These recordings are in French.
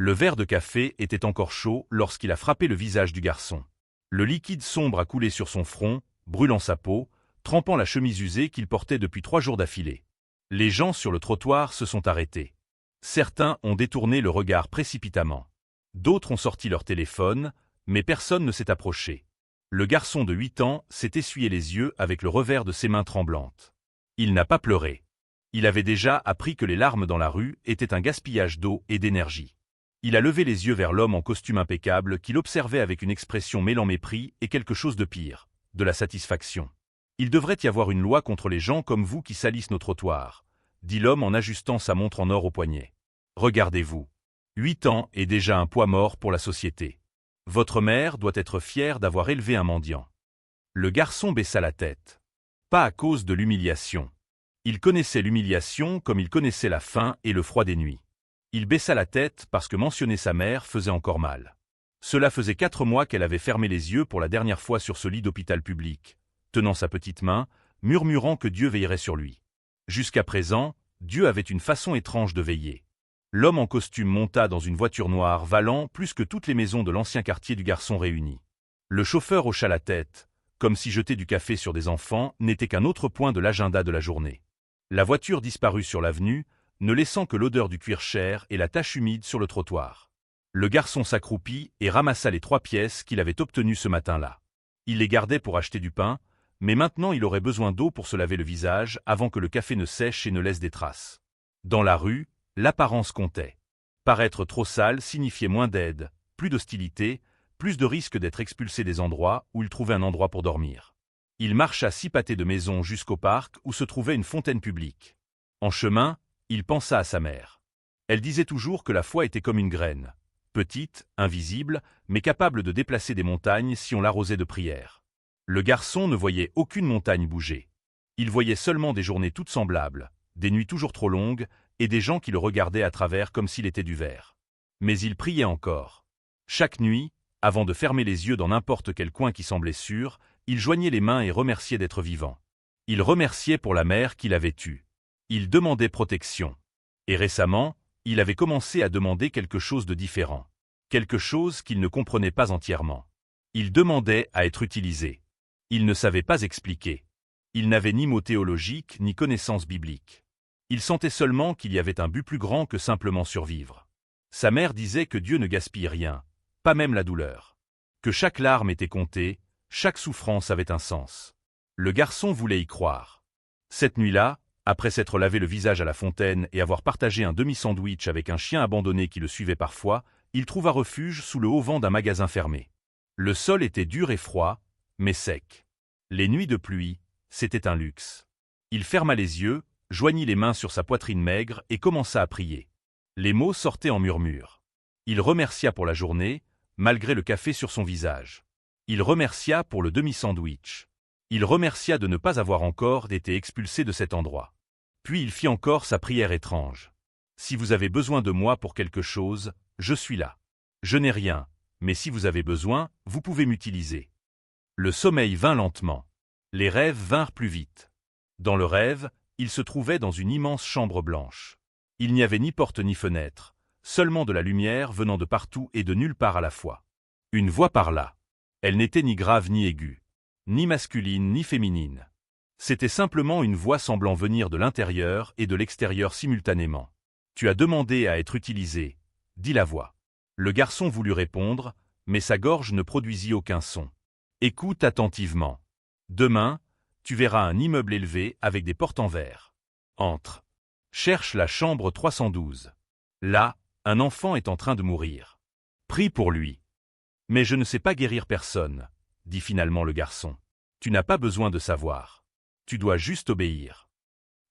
Le verre de café était encore chaud lorsqu'il a frappé le visage du garçon. Le liquide sombre a coulé sur son front, brûlant sa peau, trempant la chemise usée qu'il portait depuis 3 jours d'affilée. Les gens sur le trottoir se sont arrêtés. Certains ont détourné le regard précipitamment. D'autres ont sorti leur téléphone, mais personne ne s'est approché. Le garçon de 8 ans s'est essuyé les yeux avec le revers de ses mains tremblantes. Il n'a pas pleuré. Il avait déjà appris que les larmes dans la rue étaient un gaspillage d'eau et d'énergie. Il a levé les yeux vers l'homme en costume impeccable qu'il observait avec une expression mêlant mépris et quelque chose de pire, de la satisfaction. « Il devrait y avoir une loi contre les gens comme vous qui salissent nos trottoirs », dit l'homme en ajustant sa montre en or au poignet. « Regardez-vous. 8 ans est déjà un poids mort pour la société. Votre mère doit être fière d'avoir élevé un mendiant. » Le garçon baissa la tête. Pas à cause de l'humiliation. Il connaissait l'humiliation comme il connaissait la faim et le froid des nuits. Il baissa la tête parce que mentionner sa mère faisait encore mal. Cela faisait 4 mois qu'elle avait fermé les yeux pour la dernière fois sur ce lit d'hôpital public, tenant sa petite main, murmurant que Dieu veillerait sur lui. Jusqu'à présent, Dieu avait une façon étrange de veiller. L'homme en costume monta dans une voiture noire valant plus que toutes les maisons de l'ancien quartier du garçon réunies. Le chauffeur hocha la tête, comme si jeter du café sur des enfants n'était qu'un autre point de l'agenda de la journée. La voiture disparut sur l'avenue, ne laissant que l'odeur du cuir cher et la tache humide sur le trottoir. Le garçon s'accroupit et ramassa les 3 pièces qu'il avait obtenues ce matin-là. Il les gardait pour acheter du pain, mais maintenant il aurait besoin d'eau pour se laver le visage avant que le café ne sèche et ne laisse des traces. Dans la rue, l'apparence comptait. Paraître trop sale signifiait moins d'aide, plus d'hostilité, plus de risque d'être expulsé des endroits où il trouvait un endroit pour dormir. Il marcha 6 pâtés de maison jusqu'au parc où se trouvait une fontaine publique. En chemin, il pensa à sa mère. Elle disait toujours que la foi était comme une graine, petite, invisible, mais capable de déplacer des montagnes si on l'arrosait de prières. Le garçon ne voyait aucune montagne bouger. Il voyait seulement des journées toutes semblables, des nuits toujours trop longues, et des gens qui le regardaient à travers comme s'il était du verre. Mais il priait encore. Chaque nuit, avant de fermer les yeux dans n'importe quel coin qui semblait sûr, il joignait les mains et remerciait d'être vivant. Il remerciait pour la mère qu'il avait eue. Il demandait protection. Et récemment, il avait commencé à demander quelque chose de différent. Quelque chose qu'il ne comprenait pas entièrement. Il demandait à être utilisé. Il ne savait pas expliquer. Il n'avait ni mot théologique ni connaissance biblique. Il sentait seulement qu'il y avait un but plus grand que simplement survivre. Sa mère disait que Dieu ne gaspille rien, pas même la douleur. Que chaque larme était comptée, chaque souffrance avait un sens. Le garçon voulait y croire. Cette nuit-là, après s'être lavé le visage à la fontaine et avoir partagé un demi-sandwich avec un chien abandonné qui le suivait parfois, il trouva refuge sous le haut vent d'un magasin fermé. Le sol était dur et froid, mais sec. Les nuits de pluie, c'était un luxe. Il ferma les yeux, joignit les mains sur sa poitrine maigre et commença à prier. Les mots sortaient en murmures. Il remercia pour la journée, malgré le café sur son visage. Il remercia pour le demi-sandwich. Il remercia de ne pas avoir encore été expulsé de cet endroit. Puis il fit encore sa prière étrange. « Si vous avez besoin de moi pour quelque chose, je suis là. Je n'ai rien, mais si vous avez besoin, vous pouvez m'utiliser. » Le sommeil vint lentement. Les rêves vinrent plus vite. Dans le rêve, il se trouvait dans une immense chambre blanche. Il n'y avait ni porte ni fenêtre, seulement de la lumière venant de partout et de nulle part à la fois. Une voix parla. Elle n'était ni grave ni aiguë, ni masculine ni féminine. C'était simplement une voix semblant venir de l'intérieur et de l'extérieur simultanément. « Tu as demandé à être utilisé », dit la voix. Le garçon voulut répondre, mais sa gorge ne produisit aucun son. « Écoute attentivement. Demain, tu verras un immeuble élevé avec des portes en verre. Entre. Cherche la chambre 312. Là, un enfant est en train de mourir. Prie pour lui. » « Mais je ne sais pas guérir personne, » dit finalement le garçon. « Tu n'as pas besoin de savoir. Tu dois juste obéir. »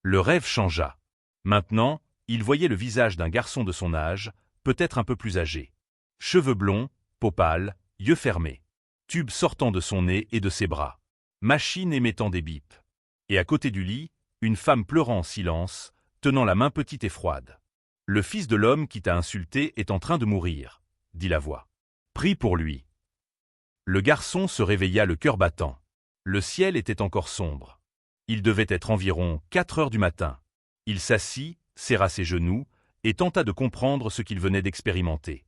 Le rêve changea. Maintenant, il voyait le visage d'un garçon de son âge, peut-être un peu plus âgé. Cheveux blonds, peau pâle, yeux fermés. Tube sortant de son nez et de ses bras. Machine émettant des bips. Et à côté du lit, une femme pleurant en silence, tenant la main petite et froide. « Le fils de l'homme qui t'a insulté est en train de mourir, » dit la voix. Prie pour lui. Le garçon se réveilla le cœur battant. Le ciel était encore sombre. Il devait être environ 4 heures du matin. Il s'assit, serra ses genoux, et tenta de comprendre ce qu'il venait d'expérimenter.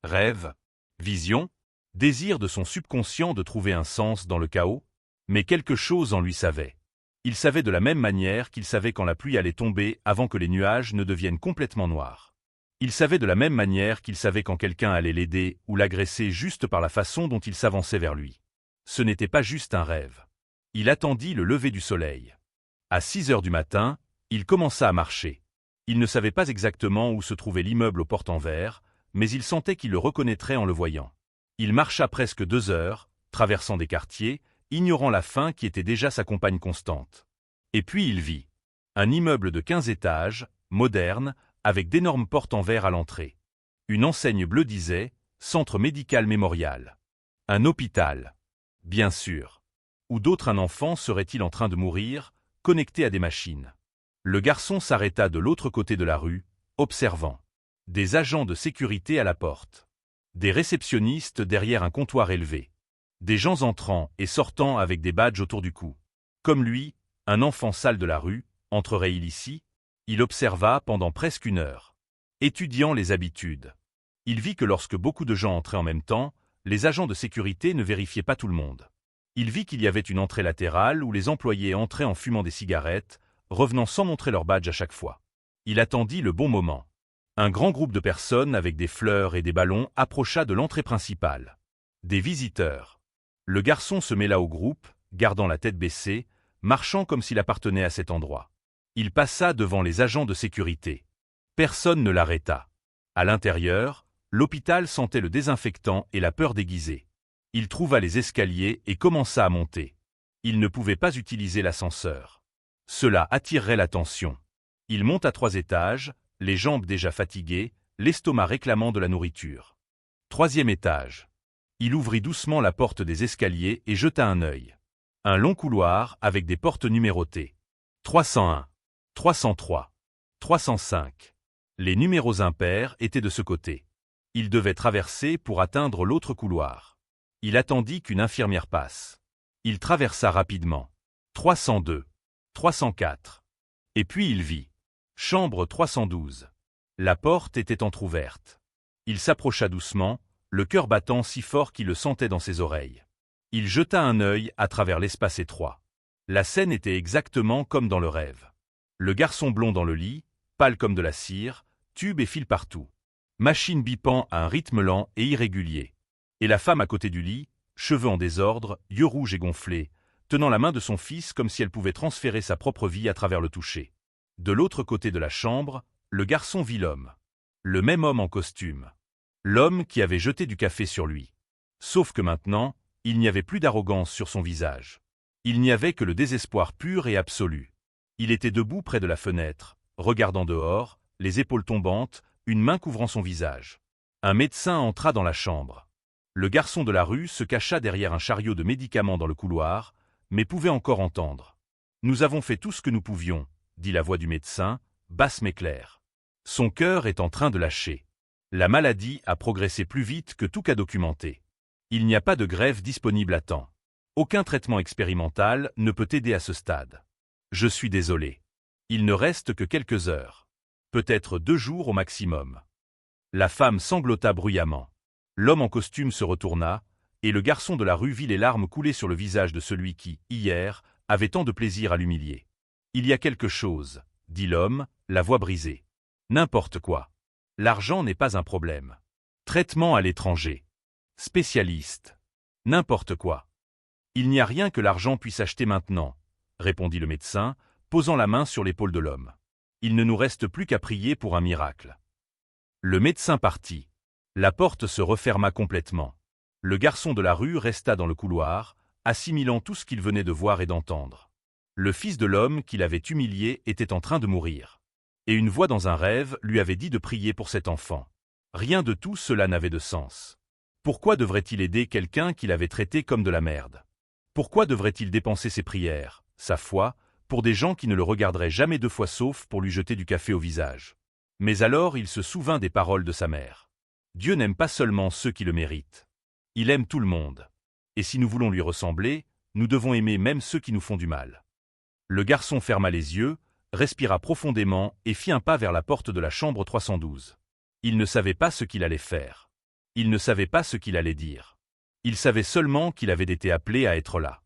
Rêve, vision, désir de son subconscient de trouver un sens dans le chaos, mais quelque chose en lui savait. Il savait de la même manière qu'il savait quand la pluie allait tomber avant que les nuages ne deviennent complètement noirs. Il savait de la même manière qu'il savait quand quelqu'un allait l'aider ou l'agresser juste par la façon dont il s'avançait vers lui. Ce n'était pas juste un rêve. Il attendit le lever du soleil. À 6 heures du matin, il commença à marcher. Il ne savait pas exactement où se trouvait l'immeuble aux portes en verre, mais il sentait qu'il le reconnaîtrait en le voyant. Il marcha presque 2 heures, traversant des quartiers, ignorant la faim qui était déjà sa compagne constante. Et puis il vit un immeuble de 15 étages, moderne, avec d'énormes portes en verre à l'entrée. Une enseigne bleue disait « Centre médical mémorial ». Un hôpital. Bien sûr. Ou d'autres un enfant serait-il en train de mourir, connecté à des machines. Le garçon s'arrêta de l'autre côté de la rue, observant. Des agents de sécurité à la porte. Des réceptionnistes derrière un comptoir élevé. Des gens entrant et sortant avec des badges autour du cou. Comme lui, un enfant sale de la rue, entrerait-il ici? Il observa pendant presque 1 heure. Étudiant les habitudes. Il vit que lorsque beaucoup de gens entraient en même temps, les agents de sécurité ne vérifiaient pas tout le monde. Il vit qu'il y avait une entrée latérale où les employés entraient en fumant des cigarettes, revenant sans montrer leur badge à chaque fois. Il attendit le bon moment. Un grand groupe de personnes avec des fleurs et des ballons approcha de l'entrée principale. Des visiteurs. Le garçon se mêla au groupe, gardant la tête baissée, marchant comme s'il appartenait à cet endroit. Il passa devant les agents de sécurité. Personne ne l'arrêta. À l'intérieur, l'hôpital sentait le désinfectant et la peur déguisée. Il trouva les escaliers et commença à monter. Il ne pouvait pas utiliser l'ascenseur. Cela attirerait l'attention. Il monte à 3 étages, les jambes déjà fatiguées, l'estomac réclamant de la nourriture. 3e étage. Il ouvrit doucement la porte des escaliers et jeta un œil. Un long couloir avec des portes numérotées. 301, 303, 305. Les numéros impairs étaient de ce côté. Il devait traverser pour atteindre l'autre couloir. Il attendit qu'une infirmière passe. Il traversa rapidement. 302, 304. Et puis il vit. Chambre 312. La porte était entr'ouverte. Il s'approcha doucement, le cœur battant si fort qu'il le sentait dans ses oreilles. Il jeta un œil à travers l'espace étroit. La scène était exactement comme dans le rêve. Le garçon blond dans le lit, pâle comme de la cire, tube et fil partout. Machine bipant à un rythme lent et irrégulier. Et la femme à côté du lit, cheveux en désordre, yeux rouges et gonflés, tenant la main de son fils comme si elle pouvait transférer sa propre vie à travers le toucher. De l'autre côté de la chambre, le garçon vit l'homme. Le même homme en costume. L'homme qui avait jeté du café sur lui. Sauf que maintenant, il n'y avait plus d'arrogance sur son visage. Il n'y avait que le désespoir pur et absolu. Il était debout près de la fenêtre, regardant dehors, les épaules tombantes, une main couvrant son visage. Un médecin entra dans la chambre. Le garçon de la rue se cacha derrière un chariot de médicaments dans le couloir, mais pouvait encore entendre. « Nous avons fait tout ce que nous pouvions », dit la voix du médecin, basse mais claire. Son cœur est en train de lâcher. La maladie a progressé plus vite que tout cas documenté. Il n'y a pas de greffe disponible à temps. Aucun traitement expérimental ne peut aider à ce stade. Je suis désolé. Il ne reste que quelques heures. Peut-être 2 jours au maximum. La femme sanglota bruyamment. L'homme en costume se retourna, et le garçon de la rue vit les larmes couler sur le visage de celui qui, hier, avait tant de plaisir à l'humilier. « Il y a quelque chose, » dit l'homme, la voix brisée. « N'importe quoi. L'argent n'est pas un problème. Traitement à l'étranger. Spécialiste. N'importe quoi. Il n'y a rien que l'argent puisse acheter maintenant, » répondit le médecin, posant la main sur l'épaule de l'homme. « Il ne nous reste plus qu'à prier pour un miracle. » Le médecin partit. La porte se referma complètement. Le garçon de la rue resta dans le couloir, assimilant tout ce qu'il venait de voir et d'entendre. Le fils de l'homme qui l'avait humilié était en train de mourir. Et une voix dans un rêve lui avait dit de prier pour cet enfant. Rien de tout cela n'avait de sens. Pourquoi devrait-il aider quelqu'un qu'il avait traité comme de la merde? Pourquoi devrait-il dépenser ses prières, sa foi, pour des gens qui ne le regarderaient jamais 2 fois sauf pour lui jeter du café au visage? Mais alors il se souvint des paroles de sa mère. Dieu n'aime pas seulement ceux qui le méritent. Il aime tout le monde. Et si nous voulons lui ressembler, nous devons aimer même ceux qui nous font du mal. Le garçon ferma les yeux, respira profondément et fit un pas vers la porte de la chambre 312. Il ne savait pas ce qu'il allait faire. Il ne savait pas ce qu'il allait dire. Il savait seulement qu'il avait été appelé à être là.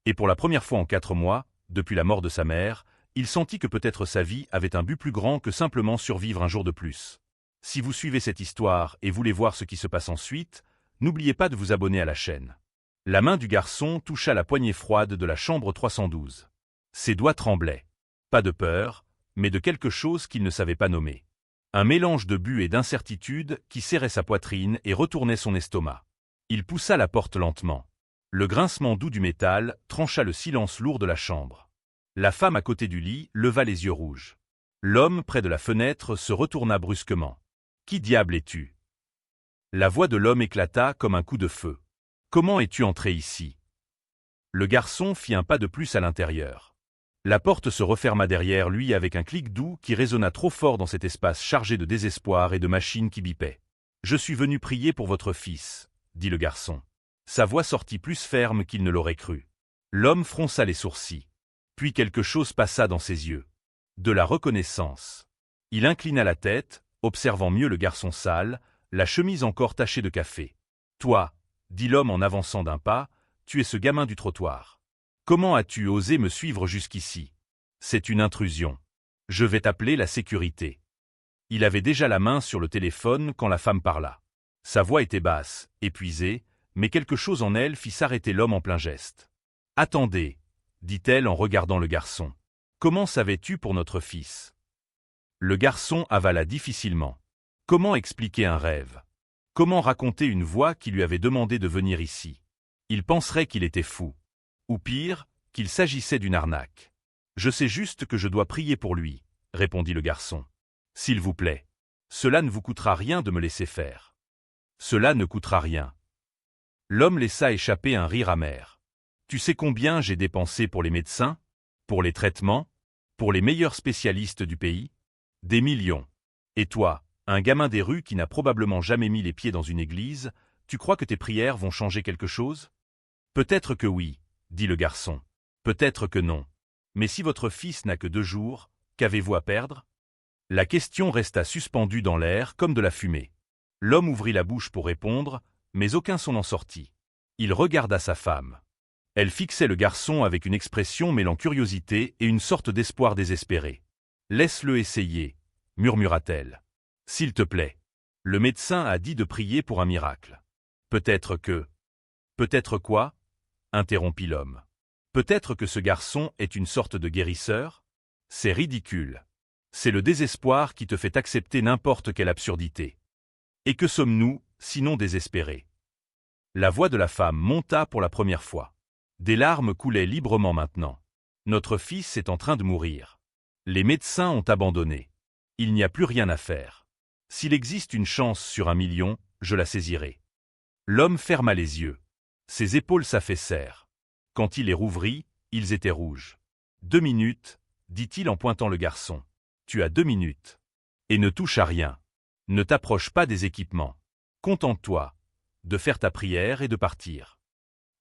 Et pour la première fois en 4 mois, depuis la mort de sa mère, il sentit que peut-être sa vie avait un but plus grand que simplement survivre un jour de plus. Si vous suivez cette histoire et voulez voir ce qui se passe ensuite, n'oubliez pas de vous abonner à la chaîne. La main du garçon toucha la poignée froide de la chambre 312. Ses doigts tremblaient. Pas de peur, mais de quelque chose qu'il ne savait pas nommer. Un mélange de but et d'incertitude qui serrait sa poitrine et retournait son estomac. Il poussa la porte lentement. Le grincement doux du métal trancha le silence lourd de la chambre. La femme à côté du lit leva les yeux rouges. L'homme près de la fenêtre se retourna brusquement. « Qui diable es-tu » La voix de l'homme éclata comme un coup de feu. « Comment es-tu entré ici » Le garçon fit un pas de plus à l'intérieur. La porte se referma derrière lui avec un clic doux qui résonna trop fort dans cet espace chargé de désespoir et de machines qui bipaient. « Je suis venu prier pour votre fils » dit le garçon. Sa voix sortit plus ferme qu'il ne l'aurait cru. L'homme fronça les sourcils. Puis quelque chose passa dans ses yeux. De la reconnaissance. Il inclina la tête, observant mieux le garçon sale, la chemise encore tachée de café. « Toi, » dit l'homme en avançant d'un pas, « tu es ce gamin du trottoir. Comment as-tu osé me suivre jusqu'ici ? C'est une intrusion. Je vais t'appeler la sécurité. » Il avait déjà la main sur le téléphone quand la femme parla. Sa voix était basse, épuisée, mais quelque chose en elle fit s'arrêter l'homme en plein geste. « Attendez, » dit-elle en regardant le garçon. « Comment savais-tu pour notre fils ?» Le garçon avala difficilement. Comment expliquer un rêve? Comment raconter une voix qui lui avait demandé de venir ici? Il penserait qu'il était fou. Ou pire, qu'il s'agissait d'une arnaque. « Je sais juste que je dois prier pour lui, » répondit le garçon. « S'il vous plaît. Cela ne vous coûtera rien de me laisser faire. » Cela ne coûtera rien. L'homme laissa échapper un rire amer. « Tu sais combien j'ai dépensé pour les médecins, pour les traitements, pour les meilleurs spécialistes du pays? Des millions. Et toi, un gamin des rues qui n'a probablement jamais mis les pieds dans une église, tu crois que tes prières vont changer quelque chose? Peut-être que oui, dit le garçon. Peut-être que non. Mais si votre fils n'a que 2 jours, qu'avez-vous à perdre? La question resta suspendue dans l'air comme de la fumée. L'homme ouvrit la bouche pour répondre, mais aucun son n'en sortit. Il regarda sa femme. Elle fixait le garçon avec une expression mêlant curiosité et une sorte d'espoir désespéré. « Laisse-le essayer, » murmura-t-elle. « S'il te plaît. Le médecin a dit de prier pour un miracle. » Peut-être que... Peut-être quoi? Interrompit l'homme. Peut-être que ce garçon est une sorte de guérisseur? C'est ridicule. C'est le désespoir qui te fait accepter n'importe quelle absurdité. Et que sommes-nous, sinon désespérés? La voix de la femme monta pour la première fois. Des larmes coulaient librement maintenant. Notre fils est en train de mourir. Les médecins ont abandonné. Il n'y a plus rien à faire. S'il existe une chance sur 1 million, je la saisirai. L'homme ferma les yeux. Ses épaules s'affaissèrent. Quand il les rouvrit, ils étaient rouges. 2 minutes, dit-il en pointant le garçon. Tu as 2 minutes. Et ne touche à rien. Ne t'approche pas des équipements. Contente-toi de faire ta prière et de partir.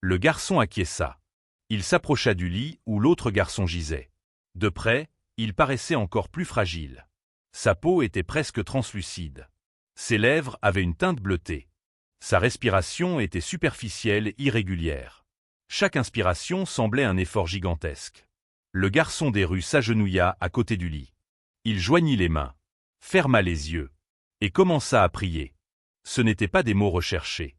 Le garçon acquiesça. Il s'approcha du lit où l'autre garçon gisait. De près, il paraissait encore plus fragile. Sa peau était presque translucide. Ses lèvres avaient une teinte bleutée. Sa respiration était superficielle, irrégulière. Chaque inspiration semblait un effort gigantesque. Le garçon des rues s'agenouilla à côté du lit. Il joignit les mains, ferma les yeux, et commença à prier. Ce n'étaient pas des mots recherchés,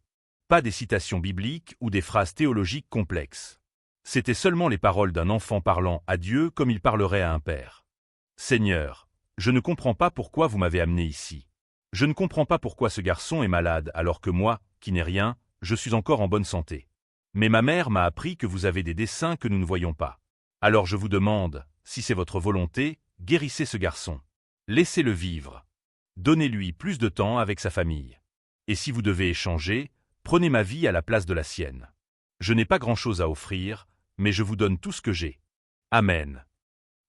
pas des citations bibliques ou des phrases théologiques complexes. C'étaient seulement les paroles d'un enfant parlant à Dieu comme il parlerait à un père. « Seigneur, je ne comprends pas pourquoi vous m'avez amené ici. Je ne comprends pas pourquoi ce garçon est malade alors que moi, qui n'ai rien, je suis encore en bonne santé. Mais ma mère m'a appris que vous avez des desseins que nous ne voyons pas. Alors je vous demande, si c'est votre volonté, guérissez ce garçon. Laissez-le vivre. Donnez-lui plus de temps avec sa famille. Et si vous devez échanger, prenez ma vie à la place de la sienne. Je n'ai pas grand-chose à offrir, mais je vous donne tout ce que j'ai. Amen. »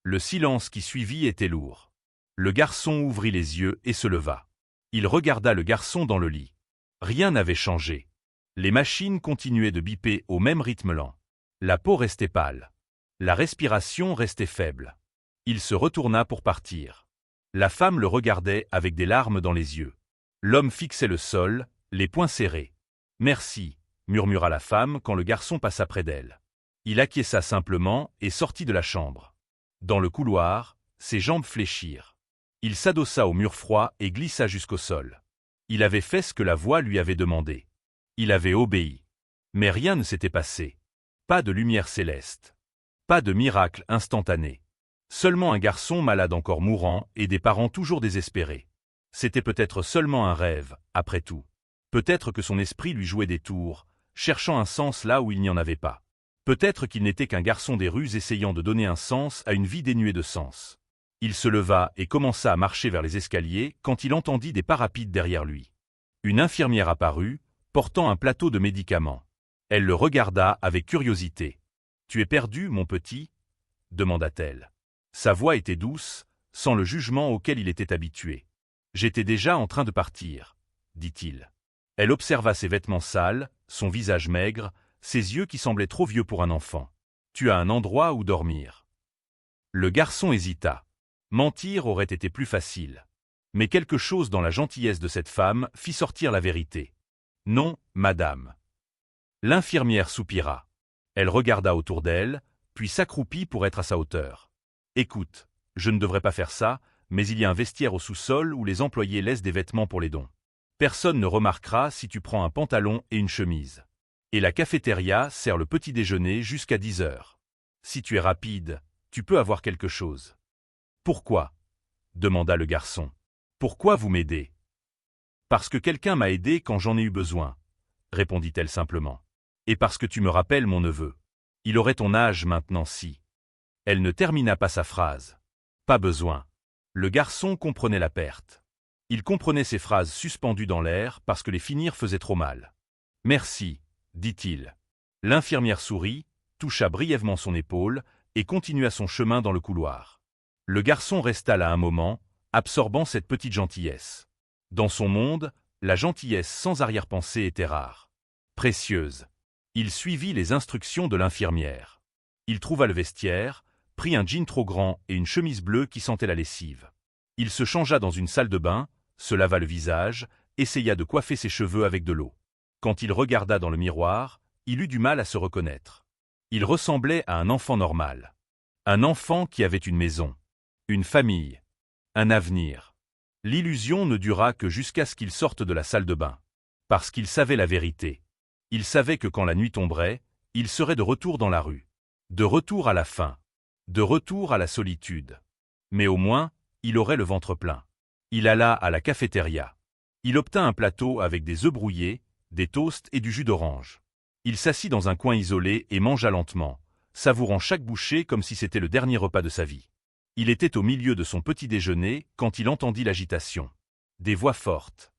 Le silence qui suivit était lourd. Le garçon ouvrit les yeux et se leva. Il regarda le garçon dans le lit. Rien n'avait changé. Les machines continuaient de biper au même rythme lent. La peau restait pâle. La respiration restait faible. Il se retourna pour partir. La femme le regardait avec des larmes dans les yeux. L'homme fixait le sol, les poings serrés. « Merci », murmura la femme quand le garçon passa près d'elle. Il acquiesça simplement et sortit de la chambre. Dans le couloir, ses jambes fléchirent. Il s'adossa au mur froid et glissa jusqu'au sol. Il avait fait ce que la voix lui avait demandé. Il avait obéi. Mais rien ne s'était passé. Pas de lumière céleste. Pas de miracle instantané. Seulement un garçon malade encore mourant et des parents toujours désespérés. C'était peut-être seulement un rêve, après tout. Peut-être que son esprit lui jouait des tours, cherchant un sens là où il n'y en avait pas. Peut-être qu'il n'était qu'un garçon des rues essayant de donner un sens à une vie dénuée de sens. Il se leva et commença à marcher vers les escaliers quand il entendit des pas rapides derrière lui. Une infirmière apparut, portant un plateau de médicaments. Elle le regarda avec curiosité. « Tu es perdu, mon petit ?» demanda-t-elle. Sa voix était douce, sans le jugement auquel il était habitué. « J'étais déjà en train de partir, » dit-il. Elle observa ses vêtements sales, son visage maigre, ses yeux qui semblaient trop vieux pour un enfant. « Tu as un endroit où dormir. » Le garçon hésita. Mentir aurait été plus facile. Mais quelque chose dans la gentillesse de cette femme fit sortir la vérité. « Non, madame. » L'infirmière soupira. Elle regarda autour d'elle, puis s'accroupit pour être à sa hauteur. « Écoute, je ne devrais pas faire ça, mais il y a un vestiaire au sous-sol où les employés laissent des vêtements pour les dons. Personne ne remarquera si tu prends un pantalon et une chemise. Et la cafétéria sert le petit déjeuner jusqu'à 10 heures. Si tu es rapide, tu peux avoir quelque chose. »« Pourquoi ?» demanda le garçon. « Pourquoi vous m'aidez ?»« Parce que quelqu'un m'a aidé quand j'en ai eu besoin, » répondit-elle simplement. « Et parce que tu me rappelles mon neveu. Il aurait ton âge maintenant si. » Elle ne termina pas sa phrase. Pas besoin. Le garçon comprenait la perte. Il comprenait ces phrases suspendues dans l'air parce que les finir faisait trop mal. « Merci, » dit-il. L'infirmière sourit, toucha brièvement son épaule et continua son chemin dans le couloir. Le garçon resta là un moment, absorbant cette petite gentillesse. Dans son monde, la gentillesse sans arrière-pensée était rare. Précieuse. Il suivit les instructions de l'infirmière. Il trouva le vestiaire, prit un jean trop grand et une chemise bleue qui sentait la lessive. Il se changea dans une salle de bain, se lava le visage, essaya de coiffer ses cheveux avec de l'eau. Quand il regarda dans le miroir, il eut du mal à se reconnaître. Il ressemblait à un enfant normal. Un enfant qui avait une maison, une famille, un avenir. L'illusion ne dura que jusqu'à ce qu'il sorte de la salle de bain. Parce qu'il savait la vérité. Il savait que quand la nuit tomberait, il serait de retour dans la rue. De retour à la faim. De retour à la solitude. Mais au moins, il aurait le ventre plein. Il alla à la cafétéria. Il obtint un plateau avec des œufs brouillés, des toasts et du jus d'orange. Il s'assit dans un coin isolé et mangea lentement, savourant chaque bouchée comme si c'était le dernier repas de sa vie. Il était au milieu de son petit déjeuner quand il entendit l'agitation. Des voix fortes.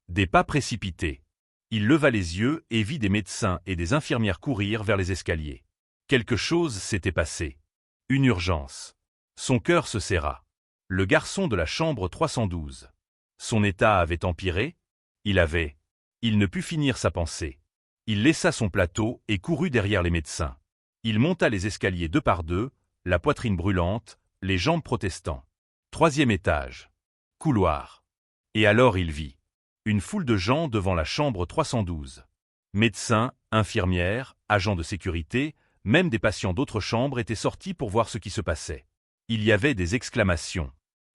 Des pas précipités. Il leva les yeux et vit des médecins et des infirmières courir vers les escaliers. Quelque chose s'était passé. Une urgence. Son cœur se serra. Le garçon de la chambre 312. Son état avait empiré. Il ne put finir sa pensée. Il laissa son plateau et courut derrière les médecins. Il monta les escaliers deux par deux, la poitrine brûlante, les jambes protestant. 3e étage. Couloir. Et alors il vit une foule de gens devant la chambre 312. Médecins, infirmières, agents de sécurité, même des patients d'autres chambres étaient sortis pour voir ce qui se passait. Il y avait des exclamations,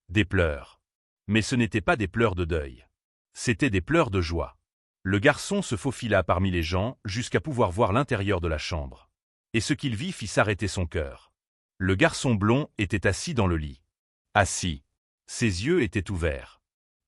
des pleurs. Mais ce n'étaient pas des pleurs de deuil. C'étaient des pleurs de joie. Le garçon se faufila parmi les gens jusqu'à pouvoir voir l'intérieur de la chambre. Et ce qu'il vit fit s'arrêter son cœur. Le garçon blond était assis dans le lit. Assis. Ses yeux étaient ouverts.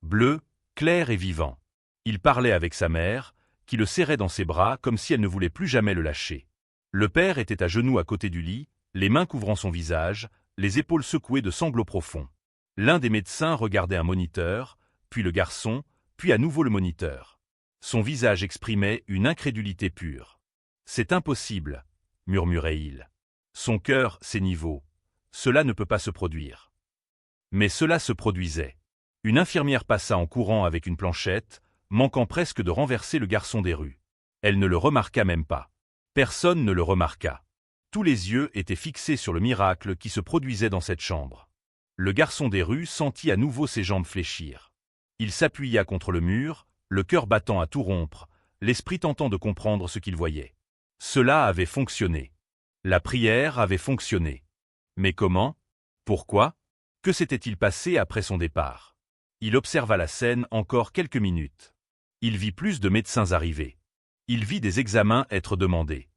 Bleus, clairs et vivants. Il parlait avec sa mère, qui le serrait dans ses bras comme si elle ne voulait plus jamais le lâcher. Le père était à genoux à côté du lit, les mains couvrant son visage, les épaules secouées de sanglots profonds. L'un des médecins regardait un moniteur, puis le garçon, puis à nouveau le moniteur. Son visage exprimait une incrédulité pure. « C'est impossible », murmurait-il. Son cœur, ses niveaux. Cela ne peut pas se produire. Mais cela se produisait. Une infirmière passa en courant avec une planchette, manquant presque de renverser le garçon des rues. Elle ne le remarqua même pas. Personne ne le remarqua. Tous les yeux étaient fixés sur le miracle qui se produisait dans cette chambre. Le garçon des rues sentit à nouveau ses jambes fléchir. Il s'appuya contre le mur, le cœur battant à tout rompre, l'esprit tentant de comprendre ce qu'il voyait. Cela avait fonctionné. La prière avait fonctionné. Mais comment? Pourquoi? Que s'était-il passé après son départ? Il observa la scène encore quelques minutes. Il vit plus de médecins arriver. Il vit des examens être demandés.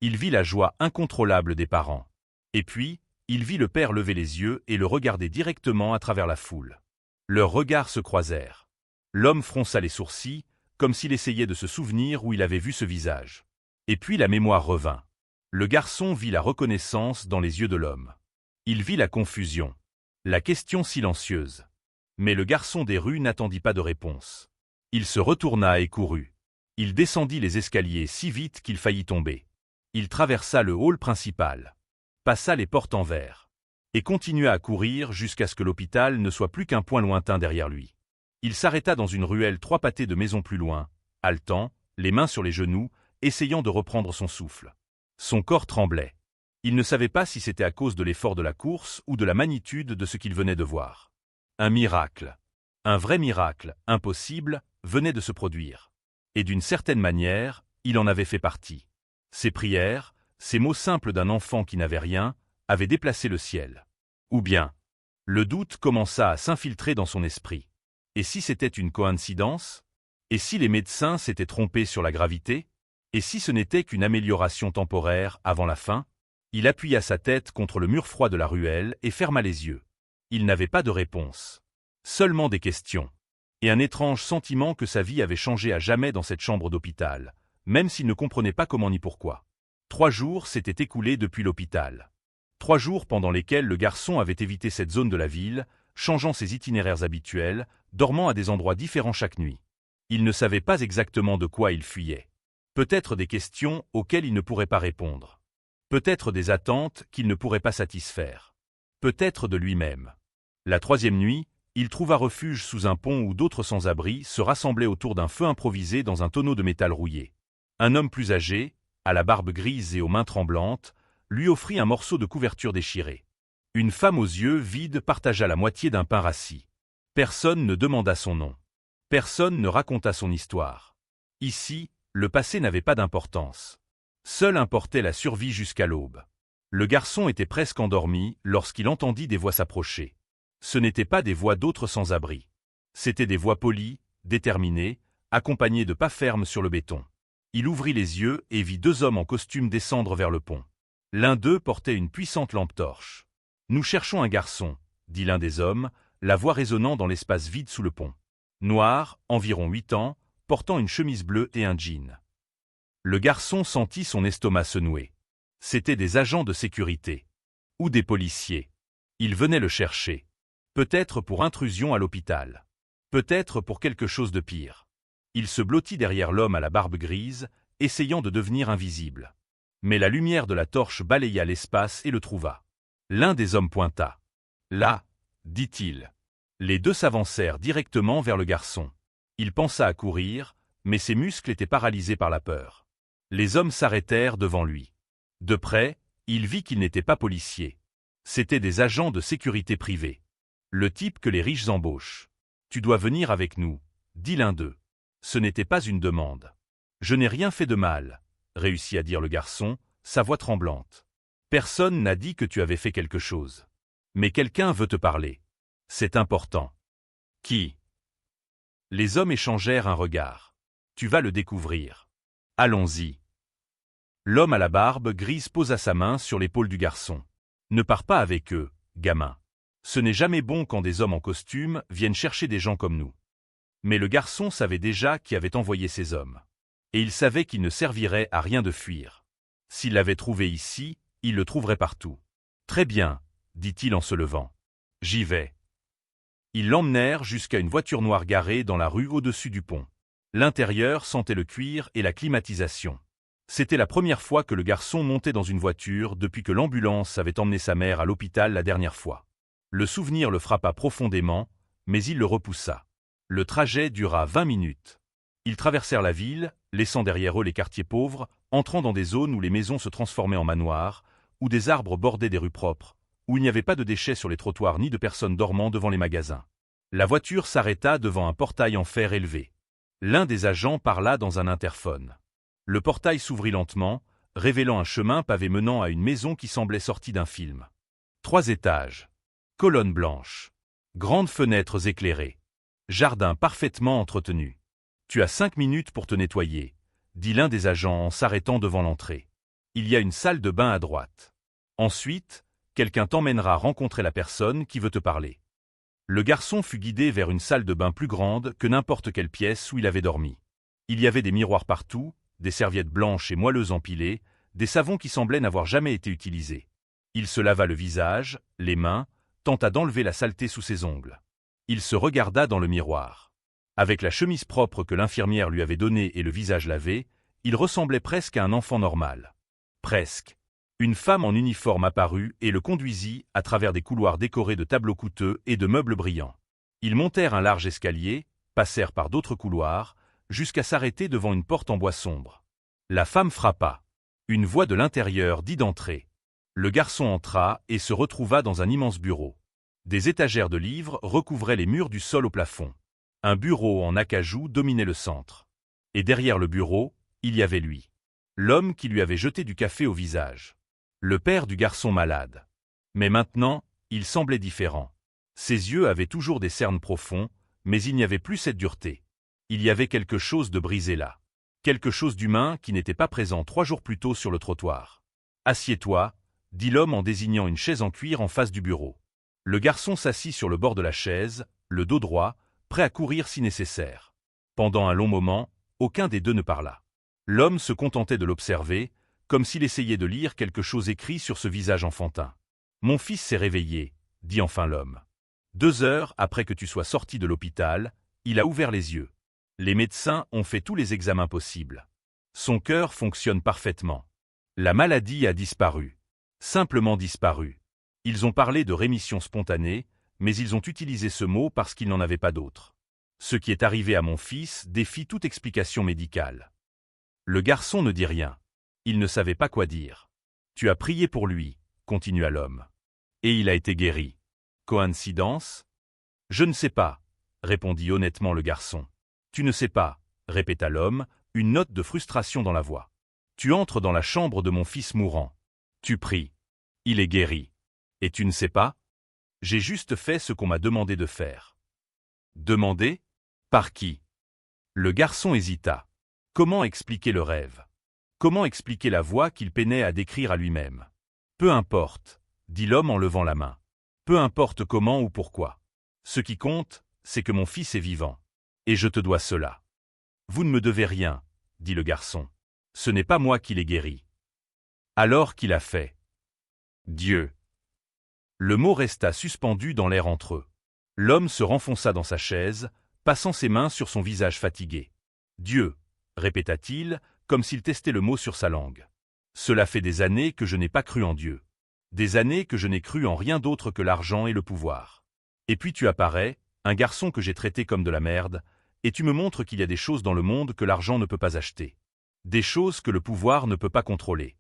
Il vit la joie incontrôlable des parents. Et puis, il vit le père lever les yeux et le regarder directement à travers la foule. Leurs regards se croisèrent. L'homme fronça les sourcils, comme s'il essayait de se souvenir où il avait vu ce visage. Et puis la mémoire revint. Le garçon vit la reconnaissance dans les yeux de l'homme. Il vit la confusion. La question silencieuse. Mais le garçon des rues n'attendit pas de réponse. Il se retourna et courut. Il descendit les escaliers si vite qu'il faillit tomber. Il traversa le hall principal, passa les portes en verre, et continua à courir jusqu'à ce que l'hôpital ne soit plus qu'un point lointain derrière lui. Il s'arrêta dans une ruelle trois pâtée de maisons plus loin, haletant, les mains sur les genoux, essayant de reprendre son souffle. Son corps tremblait. Il ne savait pas si c'était à cause de l'effort de la course ou de la magnitude de ce qu'il venait de voir. Un miracle. Un vrai miracle, impossible, venait de se produire. Et d'une certaine manière, il en avait fait partie. Ses prières, ces mots simples d'un enfant qui n'avait rien, avaient déplacé le ciel. Ou bien, le doute commença à s'infiltrer dans son esprit. Et si c'était une coïncidence? Et si les médecins s'étaient trompés sur la gravité? Et si ce n'était qu'une amélioration temporaire avant la fin? Il appuya sa tête contre le mur froid de la ruelle et ferma les yeux. Il n'avait pas de réponse. Seulement des questions. Et un étrange sentiment que sa vie avait changé à jamais dans cette chambre d'hôpital, même s'il ne comprenait pas comment ni pourquoi. 3 jours s'étaient écoulés depuis l'hôpital. 3 jours pendant lesquels le garçon avait évité cette zone de la ville, changeant ses itinéraires habituels, dormant à des endroits différents chaque nuit. Il ne savait pas exactement de quoi il fuyait. Peut-être des questions auxquelles il ne pourrait pas répondre. Peut-être des attentes qu'il ne pourrait pas satisfaire. Peut-être de lui-même. La 3e nuit, il trouva refuge sous un pont où d'autres sans-abri se rassemblaient autour d'un feu improvisé dans un tonneau de métal rouillé. Un homme plus âgé, à la barbe grise et aux mains tremblantes, lui offrit un morceau de couverture déchiré. Une femme aux yeux vides partagea la moitié d'un pain rassis. Personne ne demanda son nom. Personne ne raconta son histoire. Ici, le passé n'avait pas d'importance. Seule importait la survie jusqu'à l'aube. Le garçon était presque endormi lorsqu'il entendit des voix s'approcher. Ce n'étaient pas des voix d'autres sans-abri. C'étaient des voix polies, déterminées, accompagnées de pas fermes sur le béton. Il ouvrit les yeux et vit 2 hommes en costume descendre vers le pont. L'un d'eux portait une puissante lampe torche. « Nous cherchons un garçon », dit l'un des hommes, la voix résonnant dans l'espace vide sous le pont. Noir, environ 8 ans, portant une chemise bleue et un jean. Le garçon sentit son estomac se nouer. C'étaient des agents de sécurité. Ou des policiers. Ils venaient le chercher. Peut-être pour intrusion à l'hôpital. Peut-être pour quelque chose de pire. Il se blottit derrière l'homme à la barbe grise, essayant de devenir invisible. Mais la lumière de la torche balaya l'espace et le trouva. L'un des hommes pointa. « Là », dit-il. Les 2 s'avancèrent directement vers le garçon. Il pensa à courir, mais ses muscles étaient paralysés par la peur. Les hommes s'arrêtèrent devant lui. De près, il vit qu'ils n'étaient pas policiers. C'étaient des agents de sécurité privée. Le type que les riches embauchent. « Tu dois venir avec nous », dit l'un d'eux. Ce n'était pas une demande. « Je n'ai rien fait de mal », réussit à dire le garçon, sa voix tremblante. « Personne n'a dit que tu avais fait quelque chose. Mais quelqu'un veut te parler. C'est important. » « Qui ?» Les hommes échangèrent un regard. « Tu vas le découvrir. Allons-y. » L'homme à la barbe grise posa sa main sur l'épaule du garçon. « Ne pars pas avec eux, gamin. Ce n'est jamais bon quand des hommes en costume viennent chercher des gens comme nous. » Mais le garçon savait déjà qui avait envoyé ces hommes. Et il savait qu'il ne servirait à rien de fuir. S'il l'avait trouvé ici, il le trouverait partout. « Très bien, » dit-il en se levant. « J'y vais. » Ils l'emmenèrent jusqu'à une voiture noire garée dans la rue au-dessus du pont. L'intérieur sentait le cuir et la climatisation. C'était la première fois que le garçon montait dans une voiture depuis que l'ambulance avait emmené sa mère à l'hôpital la dernière fois. Le souvenir le frappa profondément, mais il le repoussa. Le trajet dura 20 minutes. Ils traversèrent la ville, laissant derrière eux les quartiers pauvres, entrant dans des zones où les maisons se transformaient en manoirs, où des arbres bordaient des rues propres, où il n'y avait pas de déchets sur les trottoirs ni de personnes dormant devant les magasins. La voiture s'arrêta devant un portail en fer élevé. L'un des agents parla dans un interphone. Le portail s'ouvrit lentement, révélant un chemin pavé menant à une maison qui semblait sortie d'un film. 3 étages. Colonnes blanches. Grandes fenêtres éclairées. Jardin parfaitement entretenu. Tu as 5 minutes pour te nettoyer, dit l'un des agents en s'arrêtant devant l'entrée. Il y a une salle de bain à droite. Ensuite, quelqu'un t'emmènera rencontrer la personne qui veut te parler. Le garçon fut guidé vers une salle de bain plus grande que n'importe quelle pièce où il avait dormi. Il y avait des miroirs partout, des serviettes blanches et moelleuses empilées, des savons qui semblaient n'avoir jamais été utilisés. Il se lava le visage, les mains, tenta d'enlever la saleté sous ses ongles. Il se regarda dans le miroir. Avec la chemise propre que l'infirmière lui avait donnée et le visage lavé, il ressemblait presque à un enfant normal. Presque. Une femme en uniforme apparut et le conduisit à travers des couloirs décorés de tableaux coûteux et de meubles brillants. Ils montèrent un large escalier, passèrent par d'autres couloirs, jusqu'à s'arrêter devant une porte en bois sombre. La femme frappa. Une voix de l'intérieur dit d'entrer. Le garçon entra et se retrouva dans un immense bureau. Des étagères de livres recouvraient les murs du sol au plafond. Un bureau en acajou dominait le centre. Et derrière le bureau, il y avait lui. L'homme qui lui avait jeté du café au visage. Le père du garçon malade. Mais maintenant, il semblait différent. Ses yeux avaient toujours des cernes profonds, mais il n'y avait plus cette dureté. Il y avait quelque chose de brisé là. Quelque chose d'humain qui n'était pas présent 3 jours plus tôt sur le trottoir. « Assieds-toi » dit l'homme en désignant une chaise en cuir en face du bureau. Le garçon s'assit sur le bord de la chaise, le dos droit, prêt à courir si nécessaire. Pendant un long moment, aucun des deux ne parla. L'homme se contentait de l'observer, comme s'il essayait de lire quelque chose écrit sur ce visage enfantin. « Mon fils s'est réveillé » dit enfin l'homme. 2 heures après que tu sois sorti de l'hôpital, il a ouvert les yeux. Les médecins ont fait tous les examens possibles. Son cœur fonctionne parfaitement. La maladie a disparu. Simplement disparu. Ils ont parlé de rémission spontanée, mais ils ont utilisé ce mot parce qu'ils n'en avaient pas d'autre. Ce qui est arrivé à mon fils défie toute explication médicale. Le garçon ne dit rien. Il ne savait pas quoi dire. Tu as prié pour lui, continua l'homme. Et il a été guéri. Coïncidence ? Je ne sais pas, répondit honnêtement le garçon. Tu ne sais pas, répéta l'homme, une note de frustration dans la voix. Tu entres dans la chambre de mon fils mourant. Tu pries. Il est guéri. Et tu ne sais pas ? J'ai juste fait ce qu'on m'a demandé de faire. Demandé ? Par qui ? Le garçon hésita. Comment expliquer le rêve ? Comment expliquer la voix qu'il peinait à décrire à lui-même ? Peu importe, dit l'homme en levant la main. Peu importe comment ou pourquoi. Ce qui compte, c'est que mon fils est vivant. Et je te dois cela. Vous ne me devez rien, dit le garçon. Ce n'est pas moi qui l'ai guéri. Alors qui l'a fait ? Dieu. Le mot resta suspendu dans l'air entre eux. L'homme se renfonça dans sa chaise, passant ses mains sur son visage fatigué. Dieu, répéta-t-il, comme s'il testait le mot sur sa langue. Cela fait des années que je n'ai pas cru en Dieu. Des années que je n'ai cru en rien d'autre que l'argent et le pouvoir. Et puis tu apparais, un garçon que j'ai traité comme de la merde, et tu me montres qu'il y a des choses dans le monde que l'argent ne peut pas acheter. Des choses que le pouvoir ne peut pas contrôler.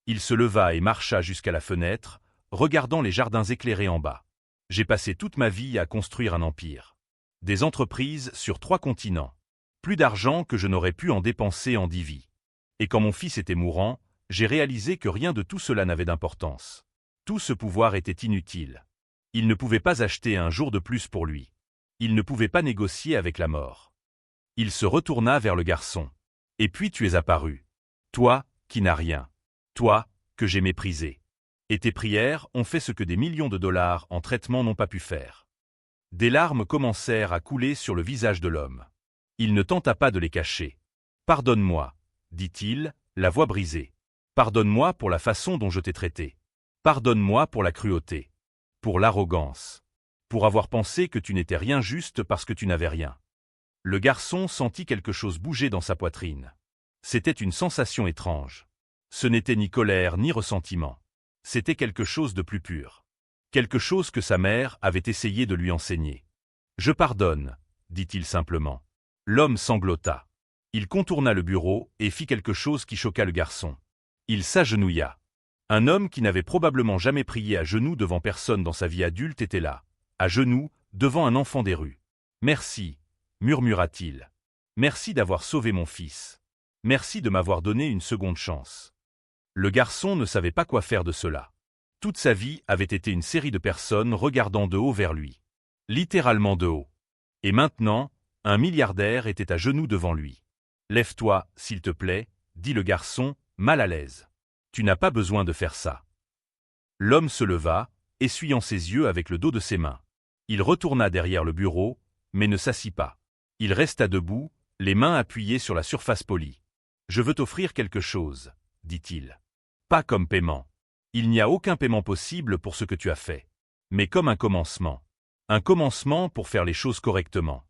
Il se leva et marcha jusqu'à la fenêtre, regardant les jardins éclairés en bas. J'ai passé toute ma vie à construire un empire. Des entreprises sur 3 continents. Plus d'argent que je n'aurais pu en dépenser en 10 vies. Et quand mon fils était mourant, j'ai réalisé que rien de tout cela n'avait d'importance. Tout ce pouvoir était inutile. Il ne pouvait pas acheter un jour de plus pour lui. Il ne pouvait pas négocier avec la mort. Il se retourna vers le garçon. Et puis tu es apparu. Toi, qui n'as rien. Toi, que j'ai méprisé. Et tes prières ont fait ce que des millions de dollars en traitement n'ont pas pu faire. Des larmes commencèrent à couler sur le visage de l'homme. Il ne tenta pas de les cacher. Pardonne-moi, dit-il, la voix brisée. Pardonne-moi pour la façon dont je t'ai traité. Pardonne-moi pour la cruauté. Pour l'arrogance. Pour avoir pensé que tu n'étais rien juste parce que tu n'avais rien. Le garçon sentit quelque chose bouger dans sa poitrine. C'était une sensation étrange. Ce n'était ni colère ni ressentiment. C'était quelque chose de plus pur. Quelque chose que sa mère avait essayé de lui enseigner. « Je pardonne », dit-il simplement. L'homme sanglota. Il contourna le bureau et fit quelque chose qui choqua le garçon. Il s'agenouilla. Un homme qui n'avait probablement jamais prié à genoux devant personne dans sa vie adulte était là, à genoux, devant un enfant des rues. « Merci, » murmura-t-il. « Merci d'avoir sauvé mon fils. Merci de m'avoir donné une seconde chance. » Le garçon ne savait pas quoi faire de cela. Toute sa vie avait été une série de personnes regardant de haut vers lui. Littéralement de haut. Et maintenant, un milliardaire était à genoux devant lui. « Lève-toi, s'il te plaît, » dit le garçon, mal à l'aise. « Tu n'as pas besoin de faire ça. » L'homme se leva, essuyant ses yeux avec le dos de ses mains. Il retourna derrière le bureau, mais ne s'assit pas. Il resta debout, les mains appuyées sur la surface polie. « Je veux t'offrir quelque chose, » dit-il. « Pas comme paiement. Il n'y a aucun paiement possible pour ce que tu as fait. Mais comme un commencement. Un commencement pour faire les choses correctement. »«